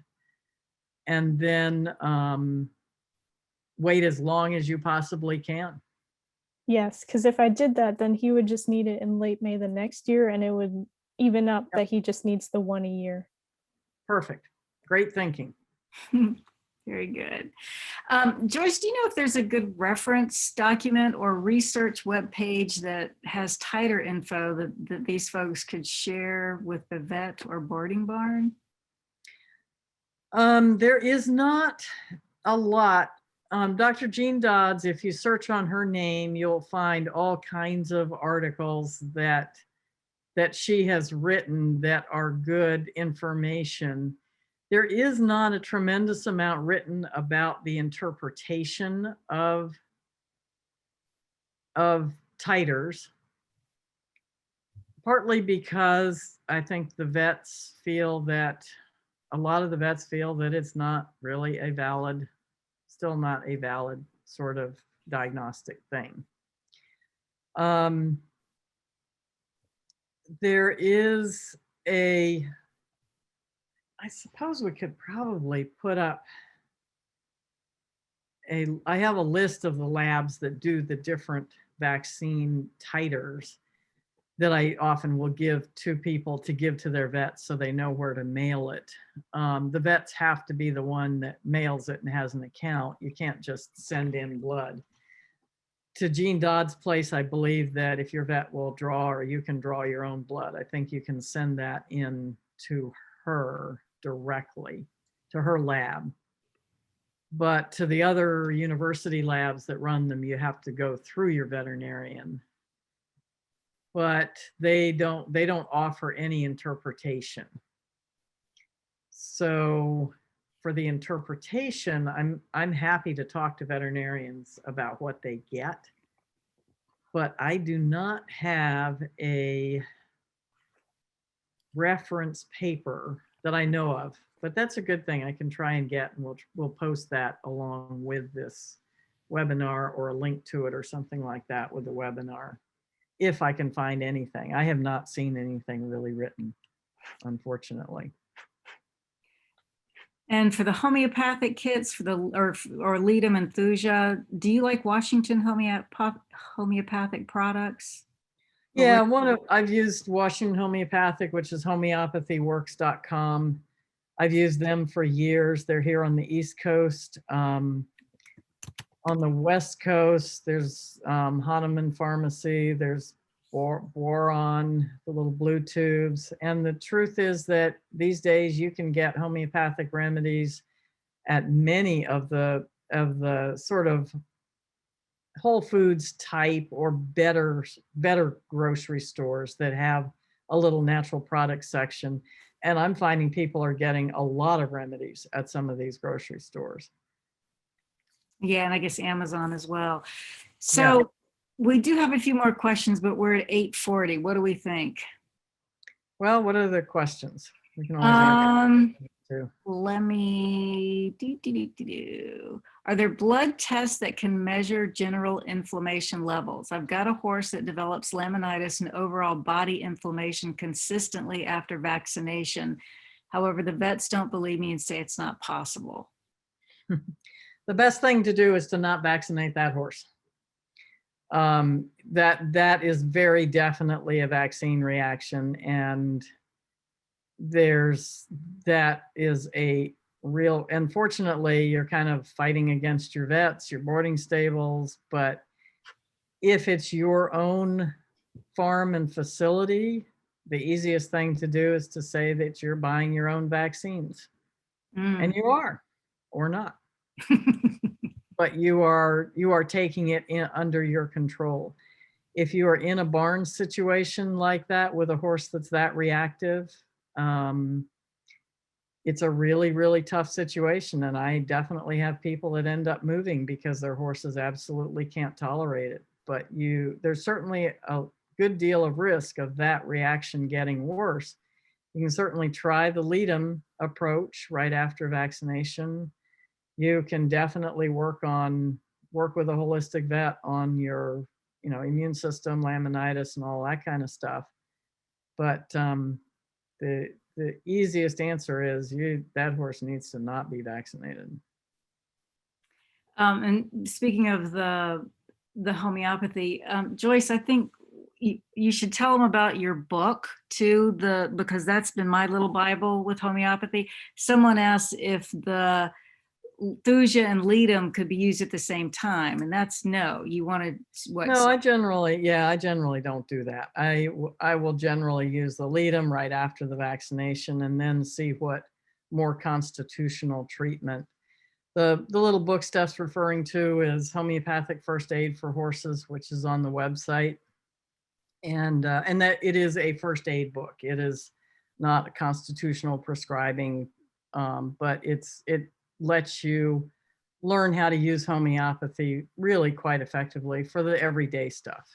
And then wait as long as you possibly can. Yes, because if I did that, then he would just need it in late May the next year, and it would even up that he just needs the one a year. Perfect. Great thinking. Very good. Joyce, do you know if there's a good reference document or research webpage that has titer info that these folks could share with the vet or boarding barn? There is not a lot. Dr. Jean Dodds, if you search on her name, you'll find all kinds of articles that she has written that are good information. There is not a tremendous amount written about the interpretation of titers, partly because I think the vets feel that, a lot of the vets feel that it's not really a valid, still not a valid sort of diagnostic thing. There is I suppose we could probably put up I have a list of the labs that do the different vaccine titers that I often will give to people to give to their vets so they know where to mail it. The vets have to be the one that mails it and has an account. You can't just send in blood. To Jean Dodd's place, I believe that if your vet will draw, or you can draw your own blood, I think you can send that in to her directly, to her lab. But to the other university labs that run them, you have to go through your veterinarian. But they don't offer any interpretation. So for the interpretation, I'm happy to talk to veterinarians about what they get, but I do not have a reference paper that I know of. But that's a good thing. I can try and get, and we'll post that along with this webinar, or a link to it or something like that with the webinar, if I can find anything. I have not seen anything really written, unfortunately. And for the homeopathic kits, for the or Leadum and Thuja, do you like Washington homeopathic products? Yeah, I've used Washington Homeopathic, which is homeopathyworks.com. I've used them for years. They're here on the East Coast. On the West Coast, there's Hahnemann Pharmacy, there's Boron, the little blue tubes. And the truth is that these days you can get homeopathic remedies at many of the sort of Whole Foods type or better grocery stores that have a little natural product section. And I'm finding people are getting a lot of remedies at some of these grocery stores. Yeah, and I guess Amazon as well. So we do have a few more questions, but we're at 8:40. What do we think? Well, what are the questions? We can always answer too. Let me Are there blood tests that can measure general inflammation levels? I've got a horse that develops laminitis and overall body inflammation consistently after vaccination. However, the vets don't believe me and say it's not possible. The best thing to do is to not vaccinate that horse. That is very definitely a vaccine reaction, and that is a real, unfortunately, you're kind of fighting against your vets, your boarding stables, but if it's your own farm and facility, the easiest thing to do is to say that you're buying your own vaccines. And you are, or not. But you are taking it under your control. If you are in a barn situation like that with a horse that's that reactive, it's a really, really tough situation. And I definitely have people that end up moving because their horses absolutely can't tolerate it. But there's certainly a good deal of risk of that reaction getting worse. You can certainly try the lead 'em approach right after vaccination. You can definitely work with a holistic vet on your, immune system, laminitis, and all that kind of stuff. But the easiest answer is that horse needs to not be vaccinated. And speaking of the homeopathy, Joyce, I think you should tell them about your book too, because that's been my little Bible with homeopathy. Someone asked if the Thuja and Ledum could be used at the same time, and that's no. You wanted what? No, I generally don't do that. I will generally use the Ledum right after the vaccination and then see what more constitutional treatment. The little book Steph's referring to is Homeopathic First Aid for Horses, which is on the website. And that it is a first aid book. It is not a constitutional prescribing, but it lets you learn how to use homeopathy really quite effectively for the everyday stuff.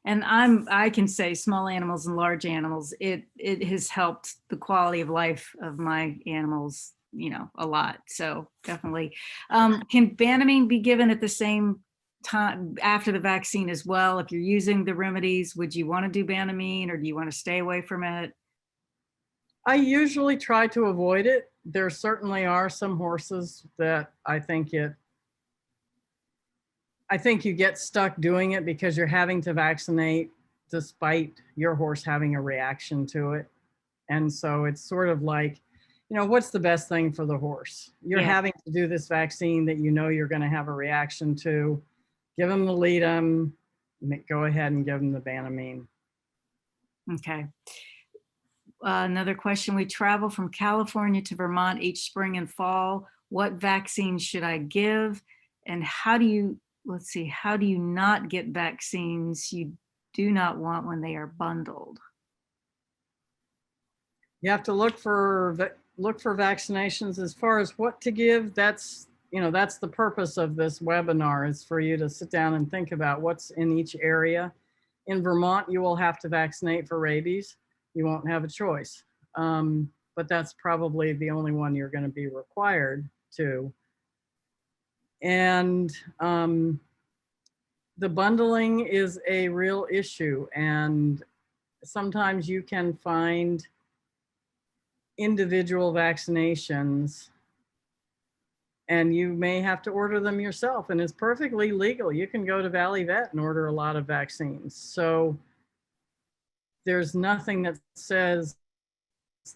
And I can say small animals and large animals, it has helped the quality of life of my animals, a lot. So definitely. Can Banamine be given at the same time after the vaccine as well? If you're using the remedies, would you want to do Banamine, or do you want to stay away from it? I usually try to avoid it. There certainly are some horses that I think you get stuck doing it because you're having to vaccinate despite your horse having a reaction to it. And so it's sort of like, what's the best thing for the horse? You're having to do this vaccine that you're going to have a reaction to. Give them the Ledum, go ahead and give them the Banamine. Okay. Another question. We travel from California to Vermont each spring and fall. What vaccines should I give? And how do you not get vaccines you do not want when they are bundled? You have to look for vaccinations. As far as what to give, that's the purpose of this webinar, is for you to sit down and think about what's in each area. In Vermont, you will have to vaccinate for rabies. You won't have a choice. But that's probably the only one you're going to be required to. And the bundling is a real issue. And sometimes you can find individual vaccinations and you may have to order them yourself, and it's perfectly legal. You can go to Valley Vet and order a lot of vaccines. So there's nothing that says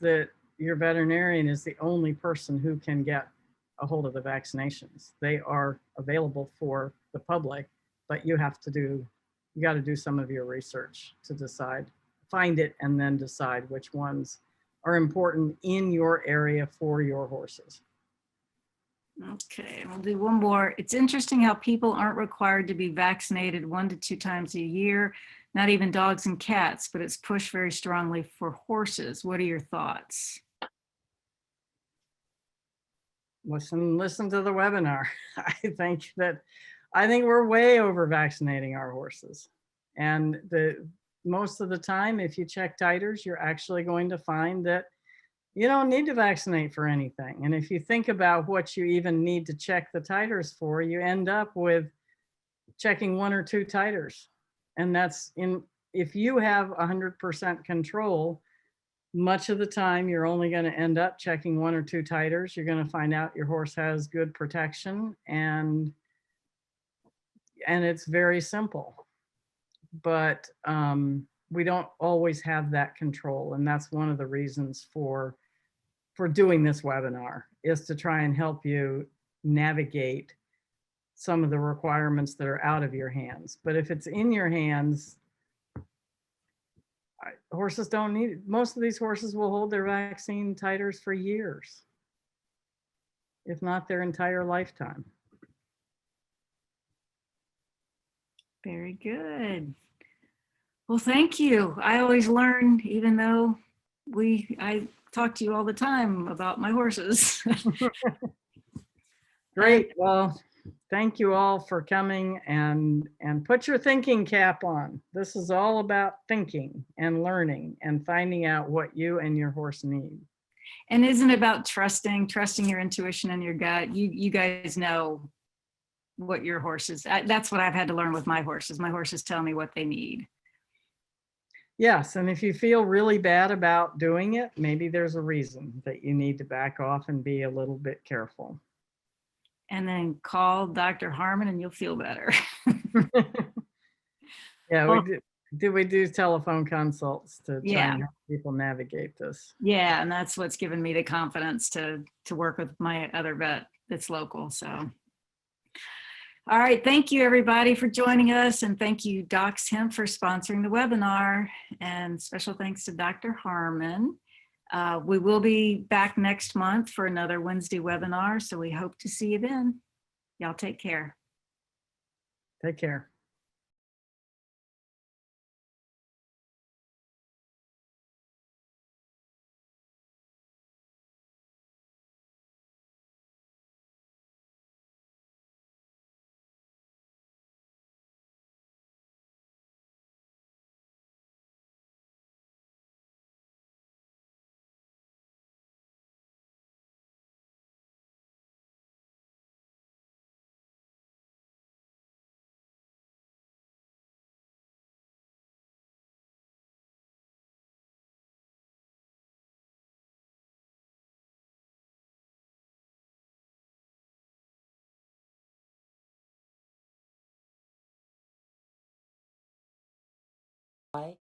that your veterinarian is the only person who can get a hold of the vaccinations. They are available for the public, but you got to do some of your research to decide, find it, and then decide which ones are important in your area for your horses. Okay, we'll do one more. It's interesting how people aren't required to be vaccinated 1 to 2 times a year, not even dogs and cats, but it's pushed very strongly for horses. What are your thoughts? Listen to the webinar. I think we're way over vaccinating our horses. And most of the time, if you check titers, you're actually going to find that you don't need to vaccinate for anything. And if you think about what you even need to check the titers for, you end up with checking 1 or 2 titers. And if you have 100% control, much of the time you're only going to end up checking 1 or 2 titers. You're going to find out your horse has good protection, and it's very simple. But we don't always have that control. And that's one of the reasons for doing this webinar, is to try and help you navigate some of the requirements that are out of your hands. But if it's in your hands, horses don't need it. Most of these horses will hold their vaccine titers for years, if not their entire lifetime. Very good. Well, thank you. I always learn, even though I talk to you all the time about my horses. Great. Well, thank you all for coming, and put your thinking cap on. This is all about thinking and learning and finding out what you and your horse need. And isn't it about trusting your intuition and your gut? You guys know what your horses, that's what I've had to learn with my horses. My horses tell me what they need. Yes, and if you feel really bad about doing it, maybe there's a reason that you need to back off and be a little bit careful. And then call Dr. Harmon and you'll feel better. Yeah, Well, we do telephone consults to try Yeah. and help people navigate this. Yeah, and that's what's given me the confidence to work with my other vet that's local. So, all right, thank you everybody for joining us, and thank you Docs Hemp for sponsoring the webinar, and special thanks to Dr. Harmon. We will be back next month for another Wednesday webinar, so we hope to see you then. Y'all take care. Take care. Bye.